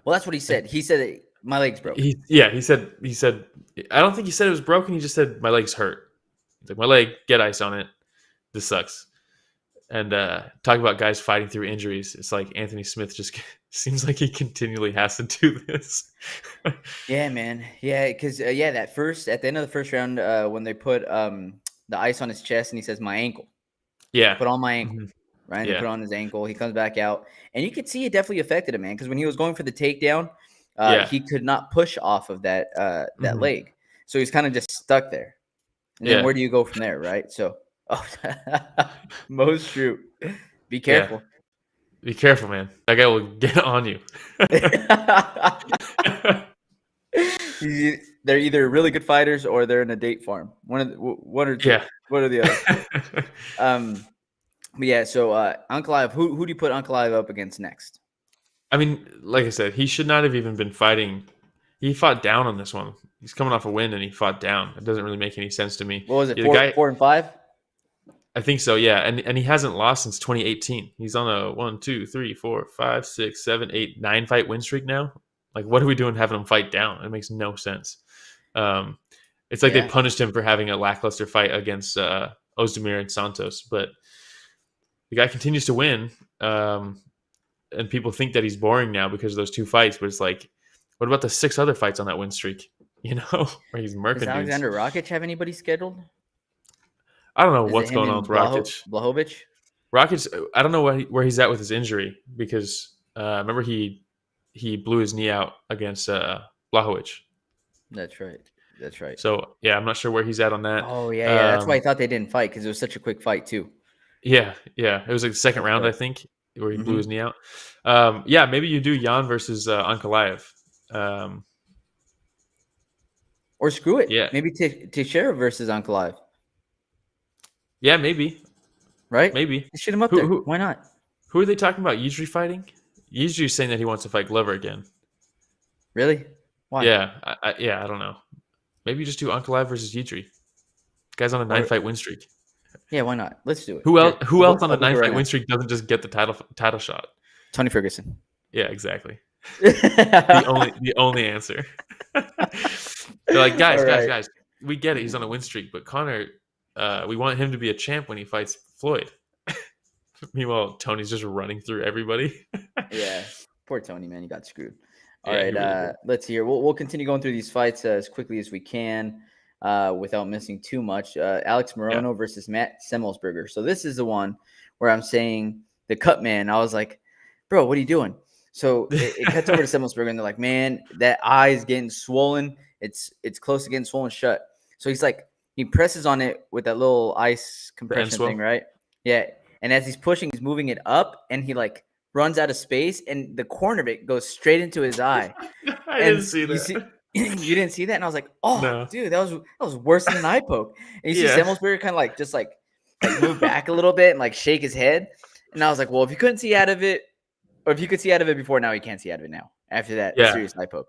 that's what he said. He said that my leg's broken. He said. I don't think he said it was broken. He just said my leg's hurt. He's like, my leg, get ice on it. This sucks. And talk about guys fighting through injuries. It's like Anthony Smith just seems like he continually has to do this. Yeah, man. Yeah, because at the end of the first round, when they put the ice on his chest and he says, my ankle. Yeah. Put on my ankle. Mm-hmm. Right? They put on his ankle. He comes back out. And you could see it definitely affected him, man. Because when he was going for the takedown, he could not push off of that leg. So he's kind of just stuck there. And then where do you go from there, right? So, most true. Be careful. Be careful, man. That guy will get on you. They're either really good fighters or they're in a date farm. One or two. Yeah. One or the other. But yeah, so Ankalaev, who do you put Ankalaev up against next? I mean, like I said, he should not have even been fighting. He fought down on this one. He's coming off a win and he fought down. It doesn't really make any sense to me. What was it? 4 and 5? I think so, yeah. And he hasn't lost since 2018. He's on a 1, 2, 3, 4, 5, 6, 7, 8, 9 fight win streak now. Like, what are we doing having him fight down? It makes no sense. It's like they punished him for having a lackluster fight against Ozdemir and Santos, but the guy continues to win. And people think that he's boring now because of those 2 fights, but it's like, what about the 6 other fights on that win streak? You know, where he's murking. Does Alexandre Rakic have anybody scheduled? I don't know what's going on with Rakic. Blachowicz? Rakic, I don't know where he's at with his injury because remember he blew his knee out against Blachowicz. That's right. So yeah, I'm not sure where he's at on that. Oh yeah. That's why I thought they didn't fight because it was such a quick fight too. Yeah. It was like the second round, I think, where he blew his knee out. Maybe you do Jan versus Ankalaev. Or screw it. Yeah. Maybe Teixeira versus Ankalaev. Yeah, maybe. Right? Maybe. Shoot him up there. Why not? Who are they talking about? Ihor fighting? Ihor's saying that he wants to fight Glover again. Really? Why? Yeah. I don't know. Maybe you just do Ankalaev versus Ihor. Guy's on a 9-fight win streak. Yeah, why not? Let's do it. Who else on a 9-fight win streak doesn't just get the title shot? Tony Ferguson. Yeah, exactly. the only answer. They're like, guys, we get it. He's on a win streak, but Conor, we want him to be a champ when he fights Floyd. Meanwhile, Tony's just running through everybody. Yeah, poor Tony, man, he got screwed. All right, let's hear. We'll continue going through these fights as quickly as we can, without missing too much. Alex Morono versus Matt Semelsberger. So this is the one where I'm saying the cut man. I was like, bro, what are you doing? So it cuts over to Semelsberger, and they're like, man, that eye is getting swollen. It's close to getting swollen shut. So he's like, he presses on it with that little ice compression thing, right? Yeah. And as he's pushing, he's moving it up, and he like runs out of space, and the corner of it goes straight into his eye. I didn't see that. You didn't see that? And I was like, oh, no. Dude, that was worse than an eye poke. And you see Semelsberger kind of like just like move back a little bit and like shake his head. And I was like, well, if you couldn't see out of it, or if you could see out of it before, now you can't see out of it now after that serious eye poke.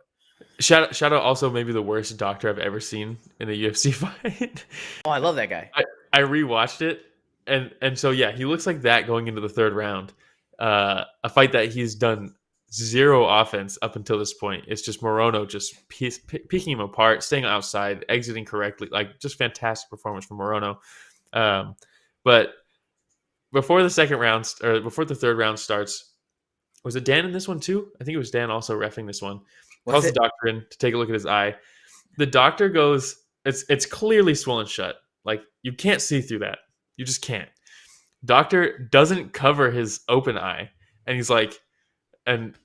Shout out also maybe the worst doctor I've ever seen in a UFC fight. Oh, I love that guy. I rewatched it, and so yeah, he looks like that going into the 3rd round. a fight that he's done zero offense up until this point. It's just Morono just picking him apart, staying outside, exiting correctly. Like, just fantastic performance from Morono. But before the third round starts, was it Dan in this one too? I think it was Dan also reffing this one. Calls the doctor in to take a look at his eye. The doctor goes, it's clearly swollen shut. Like, you can't see through that. You just can't. Doctor doesn't cover his open eye. And he's like, and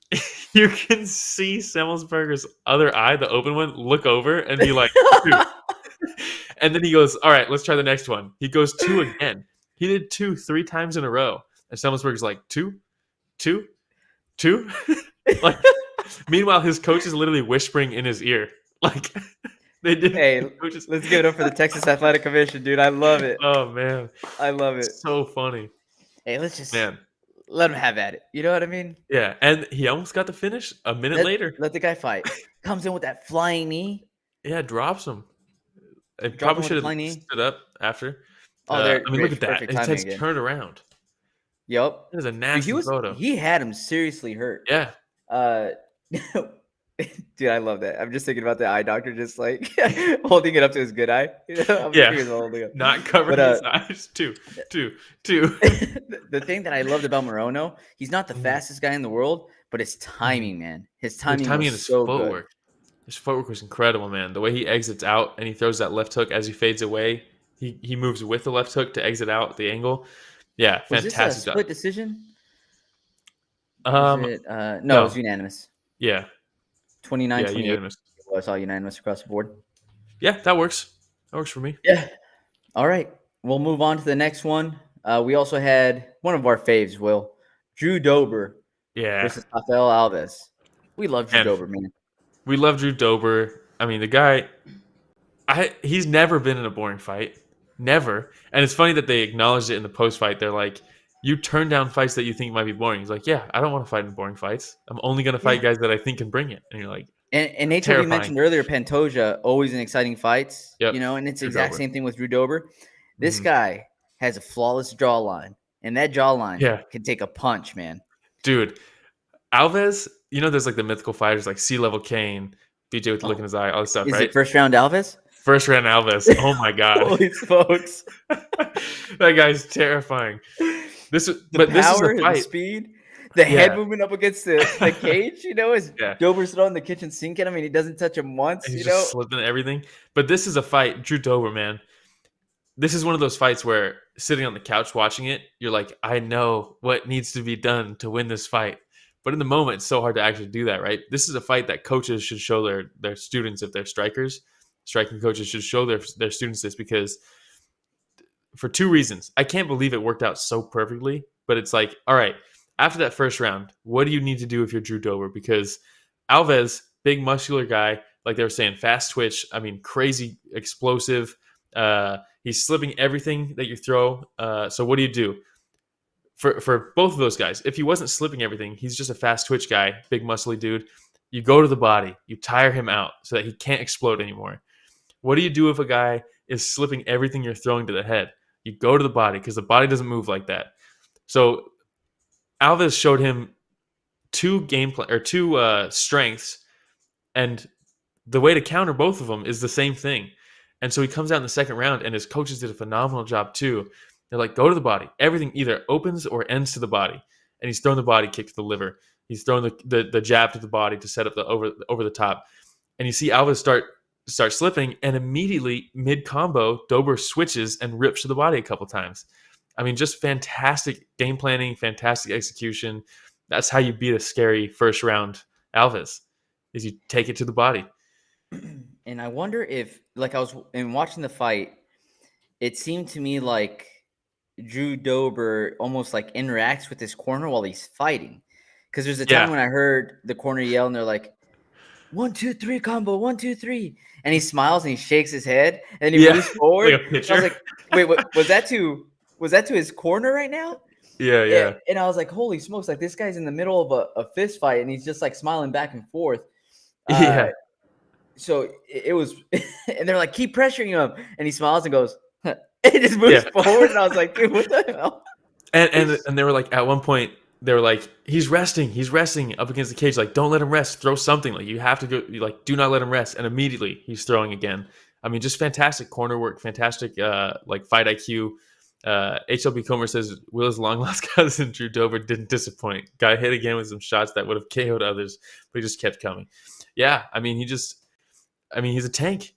you can see Semelsberger's other eye, the open one, look over and be like, 2. And then he goes, all right, let's try the next one. He goes 2 again. He did 2 3 times in a row. And Semelsberger's like, 2, 2, 2. Like, meanwhile, his coach is literally whispering in his ear. Like, they did. Hey, let's give it up for the Texas Athletic Commission, dude. I love it. Oh, man. I love it. So funny. Hey, let's just let him have at it. You know what I mean? Yeah, and he almost got the finish a minute later. Let the guy fight. Comes in with that flying knee. Yeah, drops him. It probably should have stood up after. I mean, look at that. His head's turned around. Yep. It was a nasty photo. He had him seriously hurt. Yeah. Dude, I love that. I'm just thinking about the eye doctor just like holding it up to his good eye. You know? Not covering his eyes. 2, 2, 2. The thing that I loved about Morono, he's not the fastest guy in the world, but his timing, man. His timing was and his so footwork. Good. His footwork was incredible, man. The way he exits out and he throws that left hook as he fades away. He moves with the left hook to exit out the angle. Yeah, fantastic. Was this a split decision? No, it was unanimous. Yeah. 29-28. Unanimous. I saw unanimous across the board. Yeah, that works. That works for me. Yeah. All right. We'll move on to the next one. We also had one of our faves, Will. Drew Dober versus Rafael Alves. We love Drew Dober, man. We love Drew Dober. I mean, the guy, he's never been in a boring fight. Never. And it's funny that they acknowledged it in the post-fight. They're like, you turn down fights that you think might be boring. He's like, yeah, I don't want to fight in boring fights. I'm only going to fight guys that I think can bring it. And you're like, and Nate, we mentioned earlier, Pantoja, always in exciting fights. Yep. You know, and it's the exact same thing with Drew Dober. This guy has a flawless jawline, and that jawline can take a punch, man. Dude, Alves, you know, there's like the mythical fighters like C-Level Kane, BJ with the look in his eye, all this stuff, right? Is it first round Alves? First round Alves. Oh my God. Holy smokes. That guy's terrifying. This is a fight. The speed, the head movement up against the cage, you know, as Dober's throwing the kitchen sink at him and he doesn't touch him once, he's just slipping everything. But this is a fight, Drew Dober, man. This is one of those fights where sitting on the couch watching it, you're like, I know what needs to be done to win this fight. But in the moment, it's so hard to actually do that, right? This is a fight that coaches should show their students, if they're strikers. Striking coaches should show their students this, because for 2 reasons. I can't believe it worked out so perfectly, but it's like, all right, after that first round, what do you need to do if you're Drew Dober? Because Alves, big muscular guy, like they were saying, fast twitch, I mean, crazy explosive. He's slipping everything that you throw. So what do you do? For both of those guys, if he wasn't slipping everything, he's just a fast twitch guy, big muscly dude. You go to the body, you tire him out so that he can't explode anymore. What do you do if a guy is slipping everything you're throwing to the head? You go to the body, because the body doesn't move like that. So Alves showed him 2 strengths, and the way to counter both of them is the same thing. And so he comes out in the second round, and his coaches did a phenomenal job too. They're like, go to the body. Everything either opens or ends to the body. And he's throwing the body kick to the liver. He's throwing the jab to the body to set up the over the top. And you see Alves start slipping, and immediately mid-combo, Dober switches and rips to the body a couple times. I mean, just fantastic game planning, fantastic execution. That's how you beat a scary first round Alves, is you take it to the body. And I wonder if, like, I was watching the fight, it seemed to me like Drew Dober almost like interacts with his corner while he's fighting. Because there's a time when I heard the corner yell, and they're like, 1, 2, 3 combo, 1, 2, 3. And he smiles and he shakes his head and he moves forward. Like I was like, wait, was that to his corner right now? Yeah. And I was like, holy smokes, like this guy's in the middle of a fist fight and he's just like smiling back and forth. So it was, and they're like, keep pressuring him. And he smiles and goes, and just moves forward. And I was like, dude, what the hell? And they were like, at one point, they were like, he's resting up against the cage. Like, don't let him rest. Throw something. Like, you have to go. Like, do not let him rest. And immediately he's throwing again. I mean, just fantastic corner work, fantastic like fight IQ. HLB Comer says Will's long lost cousin Drew Dober didn't disappoint. Got hit again with some shots that would have KO'd others, but he just kept coming. Yeah, I mean, he's a tank.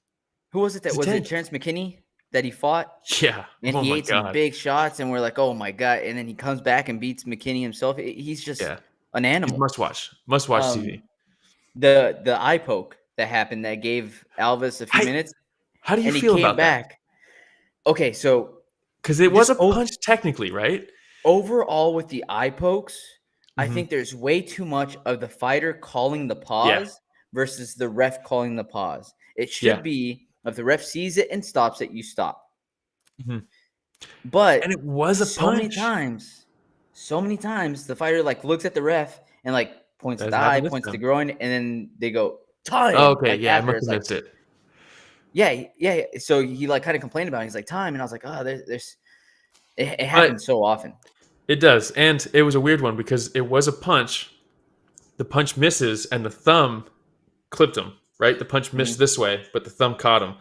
Who was it that was it? Terrence McKinney that he fought? Yeah, and he ate some big shots, and we're like, oh my god! And then he comes back and beats McKinney himself. He's just an animal. He's must watch TV. The eye poke that happened that gave Alves a few minutes. How do you feel about that? Okay, so because it was a punch technically, right? Overall, with the eye pokes, I think there's way too much of the fighter calling the pause versus the ref calling the pause. It should be if the ref sees it and stops it, you stop. But and it was a punch. So many times, the fighter like looks at the ref and like points to the eye, points to the groin, and then they go time. Oh, okay, like, I must have missed it. Yeah. So he like kind of complained about it. He's like time, and I was like, oh, it happens so often. It does, and it was a weird one because it was a punch. The punch misses, and the thumb clipped him. Right, the punch missed this way, but the thumb caught him.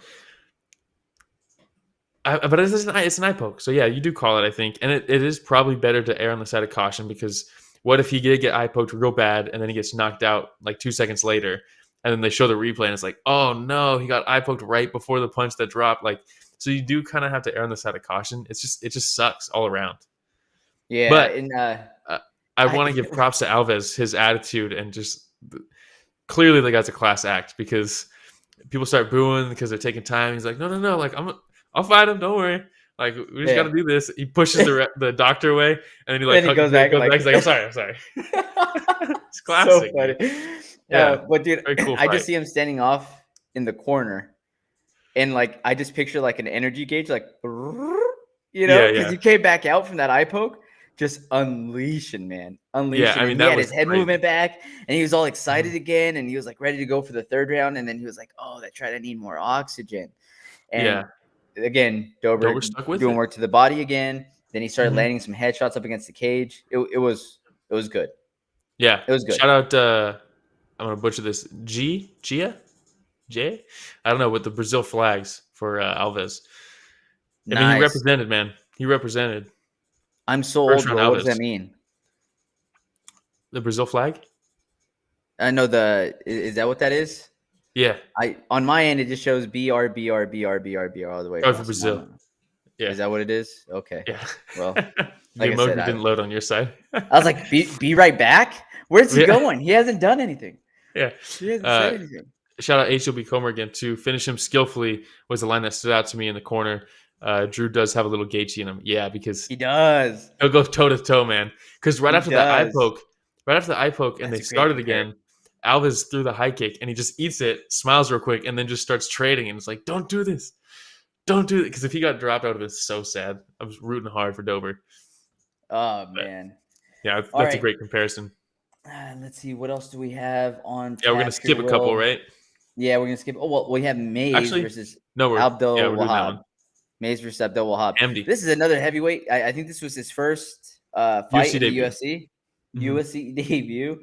But it's an eye poke, so yeah, you do call it, I think, and it is probably better to err on the side of caution because what if he did get eye poked real bad and then he gets knocked out like 2 seconds later, and then they show the replay and it's like, oh no, he got eye poked right before the punch that dropped. Like, so you do kind of have to err on the side of caution. It just sucks all around. Yeah, but and I want to give props to Alves, his attitude, and just. Clearly, the guy's a class act because people start booing because they're taking time. He's like, no, like I'll fight him. Don't worry. Like we just got to do this. He pushes the doctor away, and then he goes back. He's like, I'm sorry. It's classic. So funny. Yeah, but dude, cool I just see him standing off in the corner, and like I just picture like an energy gauge, like because he came back out from that eye poke. Just unleashing. Yeah, I mean, he had his head movement back, and he was all excited again, and he was like ready to go for the third round, and then he was like, "Oh, that's right, I need more oxygen." And again, Dober doing work to the body again. Then he started landing some headshots up against the cage. It was good. Yeah, it was good. Shout out, I'm gonna butcher this. Gia, I don't know, with the Brazil flags for Alves. I mean, he represented, man. He represented. I'm so old, bro. What does that mean? The Brazil flag? I know is that what that is? Yeah. On my end, it just shows BR all the way. Oh, for Brazil. Yeah. Is that what it is? Okay. Yeah. Well, the emoji didn't load on your side. I was like, be right back? Where's he going? He hasn't done anything. Yeah. He hasn't said anything. Shout out HLB Comer again, too. Finish him skillfully was the line that stood out to me in the corner. Drew does have a little Gaethje in him. Yeah, because he does. He'll go toe to toe, man. Because right after the eye poke, and they started again, Alves threw the high kick and he just eats it, smiles real quick, and then just starts trading. And it's like, don't do this. Because if he got dropped, I would have been so sad. I was rooting hard for Dober. Oh, man. Yeah, that's a great comparison. Let's see. What else do we have on? Yeah, we're going to skip a couple, right? Yeah, we're going to skip. Oh, well, we have Mays versus Abdelwahab. Mays versus Abdelwahab. Hamdy. This is another heavyweight. I think this was his first fight in the UFC. UFC debut.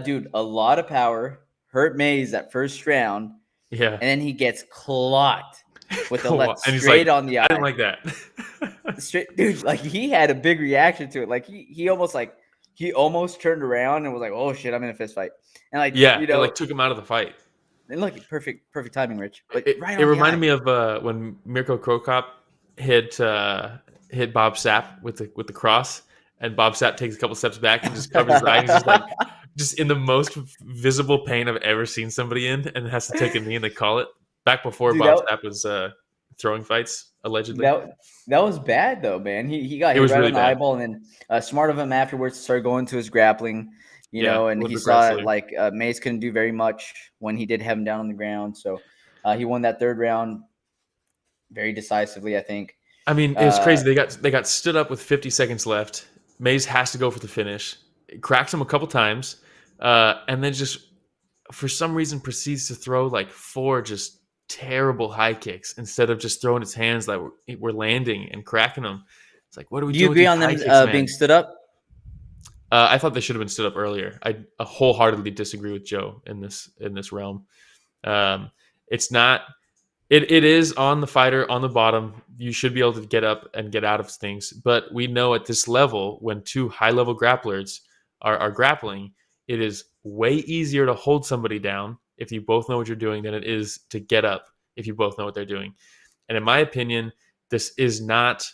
Dude, a lot of power. Hurt Mays that first round. Yeah. And then he gets clocked with the left straight on the eye. I didn't like that. Dude, like he had a big reaction to it. Like he almost turned around and was like, "Oh shit, I'm in a fist fight." And like it took him out of the fight. And look, perfect timing, Rich. But it reminded me of when Mirko Krokop hit Bob Sapp with the cross, and Bob Sapp takes a couple steps back and just covers his eye. He's just like, just in the most visible pain I've ever seen somebody in, and has to take a knee and they call it. Back before Bob Sapp was throwing fights, allegedly. That was bad though, man. He got hit right on the eyeball, and then smart of him afterwards to start going to his grappling. You know, and he saw like Mays couldn't do very much when he did have him down on the ground. So he won that third round very decisively, I think. I mean, it was crazy. They got stood up with 50 seconds left. Mays has to go for the finish. It cracks him a couple times, and then just for some reason proceeds to throw like 4 just terrible high kicks instead of just throwing his hands that were landing and cracking them. It's like, what are we doing? Do you agree on them being stood up? I thought they should have been stood up earlier. I wholeheartedly disagree with Joe in this realm. It's not. It is on the fighter on the bottom. You should be able to get up and get out of things. But we know at this level, when two high level grapplers are grappling, it is way easier to hold somebody down if you both know what you're doing than it is to get up if you both know what they're doing. And in my opinion, this is not.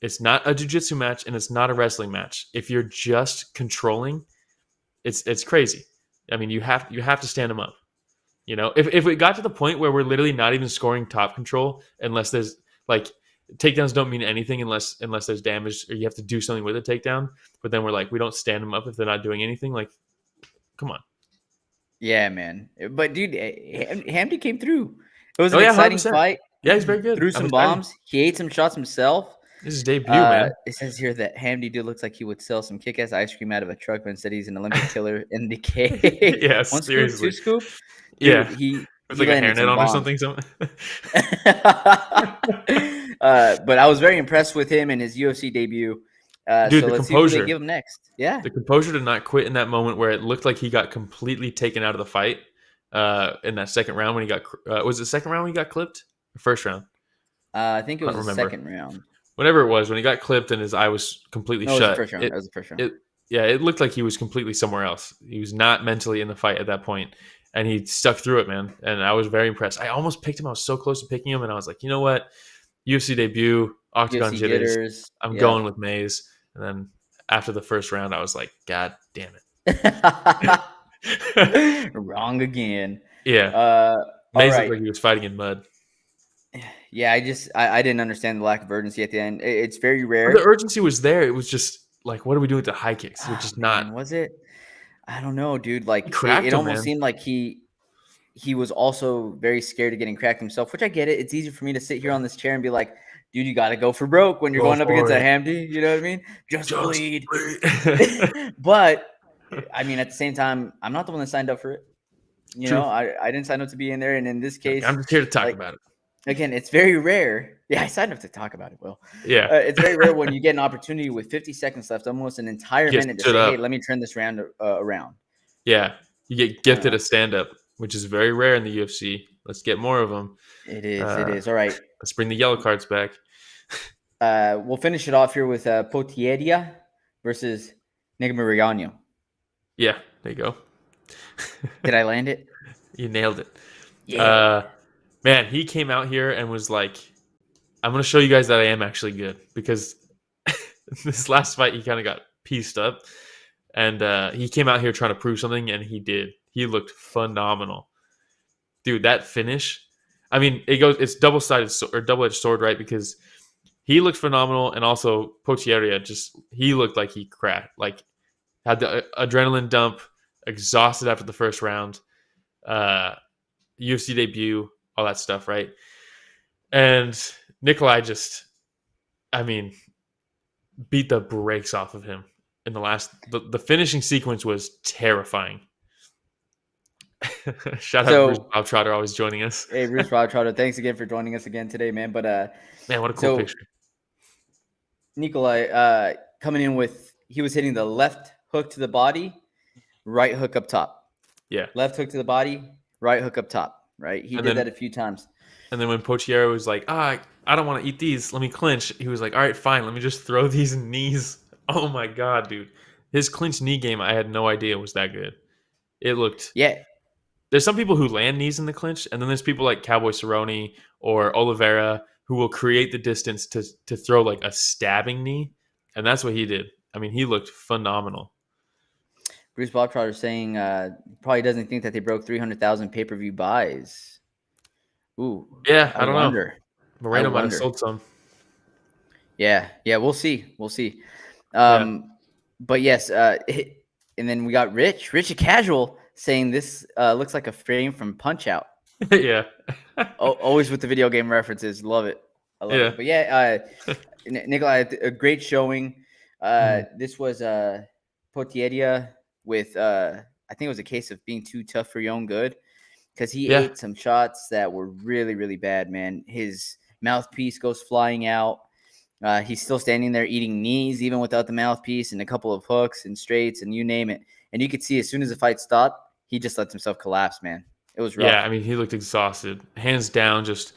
It's not a jiu-jitsu match and it's not a wrestling match. If you're just controlling, it's crazy. I mean, you have to stand them up. You know, if it got to the point where we're literally not even scoring top control unless there's like takedowns don't mean anything unless there's damage or you have to do something with a takedown. But then we're like, we don't stand them up if they're not doing anything. Like, come on. Yeah, man. But dude, Hamdy came through. It was an yeah, exciting 100%. fight. Yeah, he's very good. Threw some bombs. He ate some shots himself. This is his debut, man. It says here that Hamdy dude looks like he would sell some kick-ass ice cream out of a truck, but instead he's an Olympic killer in the cage. Yeah, One seriously. scoop, 2 scoop. Dude, Yeah, he with like a hairnet on or something. But I was very impressed with him in his UFC debut. Dude, so the let's see composure. who they give him next. Yeah, The composure did not quit in that moment where it looked like he got completely taken out of the fight. In that second round when he got was it the second round when he got clipped? Or first round? I think it was the second round. Whatever it was, when he got clipped and his eye was completely shut. It was the first round. It was the first round. It looked like he was completely somewhere else. He was not mentally in the fight at that point, and he stuck through it, man. And I was very impressed. I almost picked him. I was so close to picking him, and I was like, you know what? UFC debut, octagon jitters. I'm going with Mays. And then after the first round, I was like, God damn it. Wrong again. Yeah. Mays looked like he was fighting in mud. Yeah, I didn't understand the lack of urgency at the end. It's very rare. The urgency was there. It was just like, what are we doing with the high kicks? We're just not. Was it? I don't know, dude. Like it almost seemed like he was also very scared of getting cracked himself, which I get it. It's easy for me to sit here on this chair and be like, dude, you got to go for broke when you're going up against a Hamdy. You know what I mean? Just bleed. But I mean, at the same time, I'm not the one that signed up for it. You know, I didn't sign up to be in there. And in this case, I'm just here to talk about it. Again, it's very rare. Yeah, I signed up to talk about it, Will. Yeah. It's very rare when you get an opportunity with 50 seconds left, almost an entire minute to say, hey, let me turn this round around. Yeah. You get gifted a stand-up, which is very rare in the UFC. Let's get more of them. It is. All right. Let's bring the yellow cards back. We'll finish it off here with Potieria versus Negumereanu. Yeah, there you go. Did I land it? You nailed it. Yeah. Man, he came out here and was like, I'm going to show you guys that I am actually good. Because this last fight, he kind of got pieced up. And he came out here trying to prove something, and he did. He looked phenomenal. Dude, that finish. I mean, it's double-sided or double-edged sword, right? Because he looked phenomenal, and also Potieria he looked like he cracked. Like, had the adrenaline dump, exhausted after the first round. UFC debut, all that stuff, right? And Nicolae beat the brakes off of him in the last. The finishing sequence was terrifying. Shout out Bruce Bobtrotter, always joining us. Hey, Bruce Bobtrotter, thanks again for joining us again today, man. But man, what a cool picture. Nicolae coming in he was hitting the left hook to the body, right hook up top. Yeah. Left hook to the body, right hook up top. Right, he did that a few times. And then when Potieria was like, I don't want to eat these, let me clinch. He was like, all right, fine, let me just throw these knees. Oh my God, dude. His clinch knee game, I had no idea was that good. It looked. Yeah. There's some people who land knees in the clinch, and then there's people like Cowboy Cerrone or Oliveira who will create the distance to throw like a stabbing knee. And that's what he did. I mean, he looked phenomenal. Bruce Bobtrotter saying probably doesn't think that they broke 300,000 pay-per-view buys. Ooh. Yeah, I don't know. Moreno might have sold some. Yeah, we'll see. But yes, and then we got Rich a Casual saying this looks like a frame from Punch-Out. Yeah. Always with the video game references. Love it. I love it. But yeah, Nicolae, a great showing. This was Potieria with I think it was a case of being too tough for your own good, because he ate some shots that were really, really bad, man. His mouthpiece goes flying out. He's still standing there eating knees, even without the mouthpiece, and a couple of hooks and straights, and you name it. And you could see as soon as the fight stopped, he just lets himself collapse, man. It was rough. Yeah, I mean, he looked exhausted, hands down, just.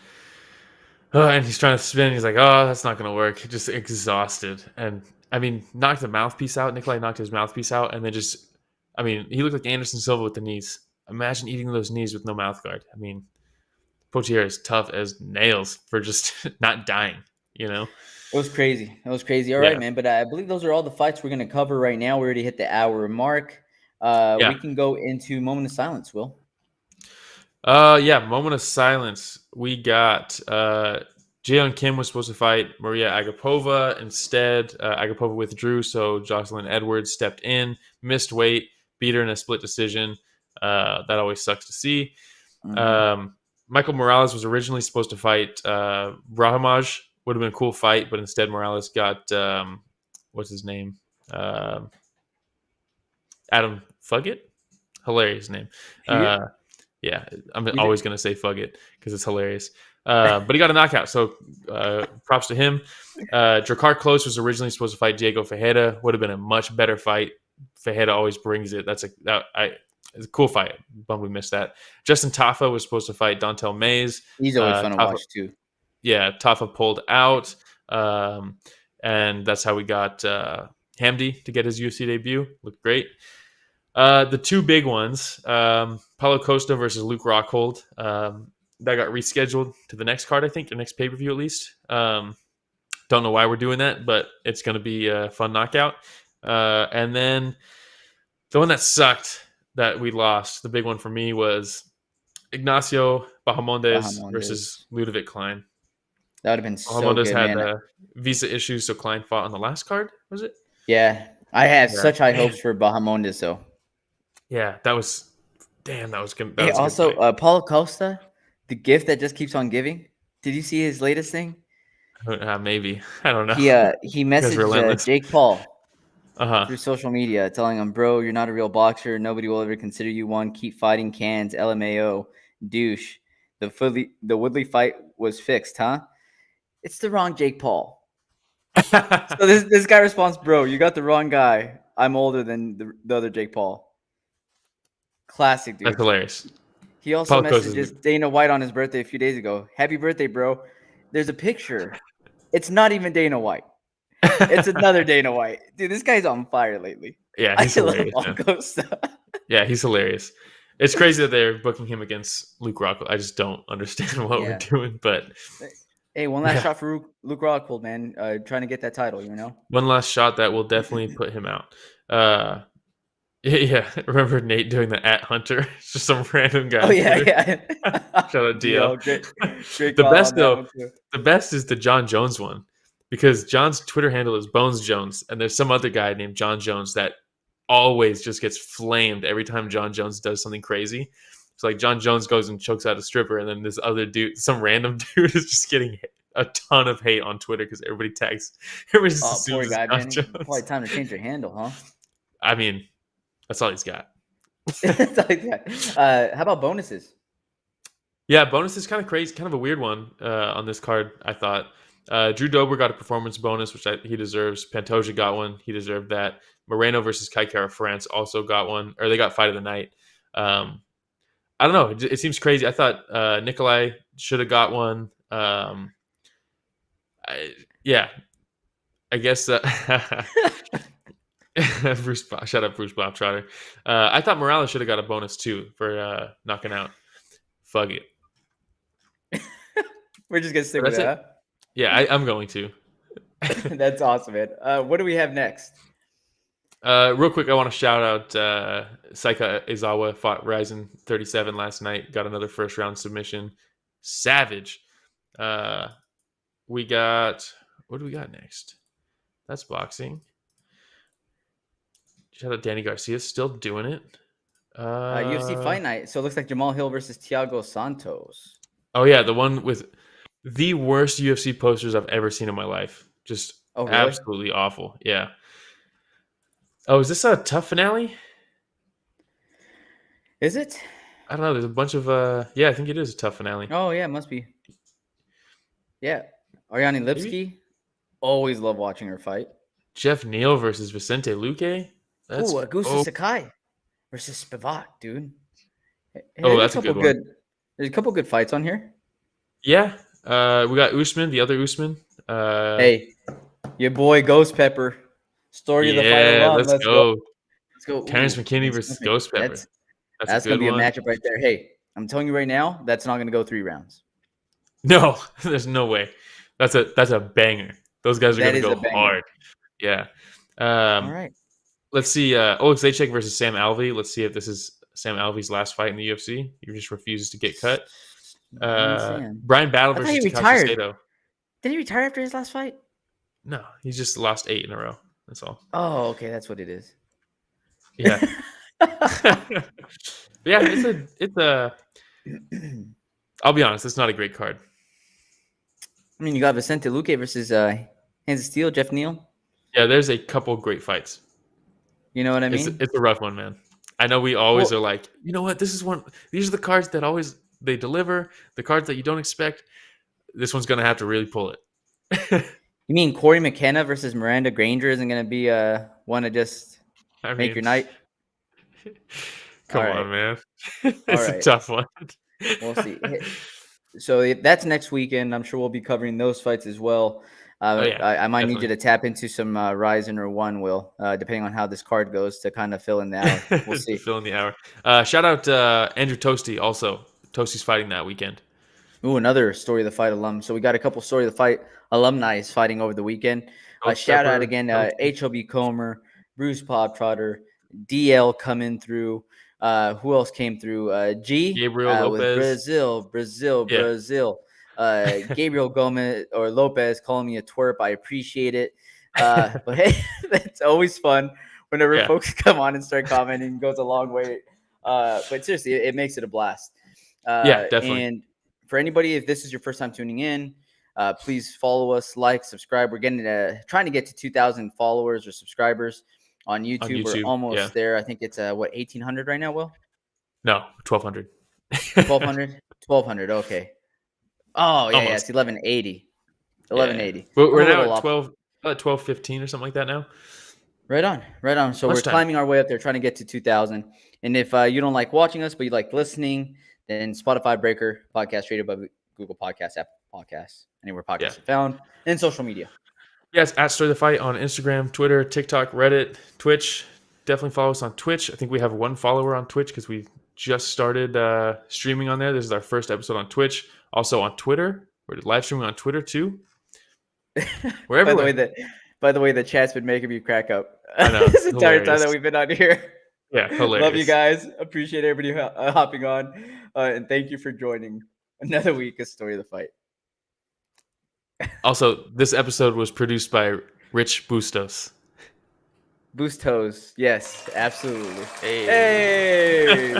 And he's trying to spin. He's like, oh, that's not going to work. Just exhausted. And, I mean, knocked the mouthpiece out. Nicolae knocked his mouthpiece out. And then just, I mean, he looked like Anderson Silva with the knees. Imagine eating those knees with no mouthguard. I mean, Potieria is tough as nails for just not dying, you know? It was crazy. All right, man. But I believe those are all the fights we're going to cover right now. We already hit the hour mark. We can go into moment of silence, Will. Moment of silence. We got Jaeon Kim was supposed to fight Maria Agapova. Instead, Agapova withdrew, so Jocelyn Edwards stepped in, missed weight, beat her in a split decision. That always sucks to see. Mm-hmm. Michael Morales was originally supposed to fight Rahamaj. Would have been a cool fight, but instead Morales got what's his name? Adam Fuggett? Hilarious name. Yeah, I'm always going to say fuck it because it's hilarious. But he got a knockout, so props to him. Drakkar Klose was originally supposed to fight Diego Ferreira. Would have been a much better fight. Ferreira always brings it. It's a cool fight. Bummed we missed that. Justin Tafa was supposed to fight Dontel Mays. He's always fun to watch too. Yeah, Tafa pulled out, and that's how we got Hamdy to get his UFC debut. Looked great. The two big ones, Paulo Costa versus Luke Rockhold, that got rescheduled to the next card, I think, the next pay-per-view at least. Don't know why we're doing that, but it's going to be a fun knockout. And then the one that sucked that we lost, the big one for me, was Ignacio Bahamondes versus Ludovic Klein. That would have been so Bahamondes good, had man. Visa issues, so Klein fought on the last card, was it? Yeah. I have such high hopes for Bahamondes, though. Yeah, that was good. Hey, also, Paulo Costa, the gift that just keeps on giving. Did you see his latest thing? Maybe. I don't know. He messaged Jake Paul through social media telling him, bro, you're not a real boxer. Nobody will ever consider you one. Keep fighting cans. LMAO. Douche. The Woodley fight was fixed, huh? It's the wrong Jake Paul. So this guy responds, bro, you got the wrong guy. I'm older than the other Jake Paul. Classic, dude. That's hilarious. He also messages Dana White on his birthday a few days ago. Happy birthday, bro. There's a picture. It's not even Dana White. It's another Dana White. Dude, this guy's on fire lately. Yeah, he's hilarious. Yeah, he's hilarious. It's crazy that they're booking him against Luke Rockhold. I just don't understand what we're doing. But hey, one last shot for Luke Rockhold, man. Trying to get that title, you know? One last shot that will definitely put him out. Yeah, remember Nate doing the @Hunter? It's just some random guy. Oh yeah. Shout out Dio. Great the best is the John Jones one, because John's Twitter handle is Bones Jones, and there's some other guy named John Jones that always just gets flamed every time John Jones does something crazy. So like John Jones goes and chokes out a stripper, and then this other dude, some random dude, is just getting a ton of hate on Twitter because everybody tags. Everybody just poor guy, man. Probably time to change your handle, huh? I mean, that's all he's got. That's all he's got. How about bonuses? Yeah, bonus is kind of crazy, kind of a weird one on this card, I thought. Drew Dober got a performance bonus, which he deserves. Pantoja got one. He deserved that. Moreno versus Kai Kara France also got one, or they got fight of the night. I don't know. It seems crazy. I thought Nicolae should have got one. I guess shout out Bruce Bobtrotter. I thought Morales should have got a bonus too for knocking out Fuggett. We're just gonna stick with that. Huh? Yeah, I'm going to. That's awesome, man. What do we have next? Real quick, I want to shout out Saika Izawa fought Ryzen 37 last night. Got another first round submission. Savage. What do we got next? That's boxing. Shout out Danny Garcia, still doing it. UFC Fight Night. So it looks like Jamal Hill versus Thiago Santos. Oh yeah, the one with the worst UFC posters I've ever seen in my life. Just really? Absolutely awful. Yeah. Oh, is this a tough finale? Is it? I don't know. There's a bunch of I think it is a tough finale. Oh yeah, it must be. Yeah. Ariane Lipski. Always love watching her fight. Jeff Neal versus Vicente Luque. Ooh, Augusto Sakai versus Spivak, dude. Hey, that's a good one. There's a couple good fights on here. Yeah. We got Usman, the other Usman. Hey, your boy Ghost Pepper. Story of the fight alum. Let's go. Let's go. Terrence McKinney versus Ghost Pepper. That's going to be a matchup right there. Hey, I'm telling you right now, that's not going to go 3 rounds. No, there's no way. That's a banger. Those guys are going to go hard. Yeah. All right. Let's see. Oleg Zaitchik versus Sam Alvey. Let's see if this is Sam Alvey's last fight in the UFC. He just refuses to get cut. Brian Battle versus Takashi Sato. Did he retire after his last fight? No, he's just lost 8 in a row. That's all. Oh, okay. That's what it is. Yeah. Yeah, it's a I'll be honest, it's not a great card. I mean, you got Vicente Luque versus Hands of Steel, Jeff Neal. Yeah, there's a couple great fights. You know what I mean? It's a rough one, man. I know we always are like, you know what? These are the cards that always they deliver. The cards that you don't expect. This one's gonna have to really pull it. You mean Corey McKenna versus Miranda Granger isn't gonna be one to just make your night? Come on, man. It's a tough one. We'll see. So that's next weekend. I'm sure we'll be covering those fights as well. I might need you to tap into some Ryzen or One, Will, depending on how this card goes to kind of fill in the hour. We'll see. Fill in the hour. Shout out Andrew Toasty also. Toasty's fighting that weekend. Ooh, another Story of the Fight alum. So we got a couple Story of the Fight alumni fighting over the weekend. Shout out again, HOB Comer, Bruce Pop Trotter, DL coming through. Who else came through? Gabriel Lopez. With Brazil. Gabriel Gomez or Lopez calling me a twerp. I appreciate it. But hey, that's always fun whenever folks come on and start commenting. It goes a long way. But seriously, it makes it a blast. Yeah, definitely. And for anybody, if this is your first time tuning in, please follow us, like, subscribe. We're getting trying to get to 2,000 followers or subscribers on YouTube. We're almost there. I think it's 1,800 right now, Will? No, 1,200. 1,200? 1,200, okay. Oh, yeah, it's 1180. 1180. Yeah. We're now at 1215 or something like that now. Right on. So we're climbing our way up there, trying to get to 2,000. And if you don't like watching us, but you like listening, then Spotify, Breaker, Podcast Rated by Google Podcasts, Apple Podcasts, anywhere podcasts are found, and social media. Yes, at Story the Fight on Instagram, Twitter, TikTok, Reddit, Twitch. Definitely follow us on Twitch. I think we have 1 follower on Twitch because we just started streaming on there. This is our first episode on Twitch. Also on Twitter. We're live streaming on Twitter too. Wherever. By the way, the chat's been making me crack up. I know, this entire time that we've been on here. Yeah, hilarious. Love you guys. Appreciate everybody hopping on. And thank you for joining another week of Story of the Fight. Also, this episode was produced by Rich Bustos. Bustos. Yes, absolutely. Hey.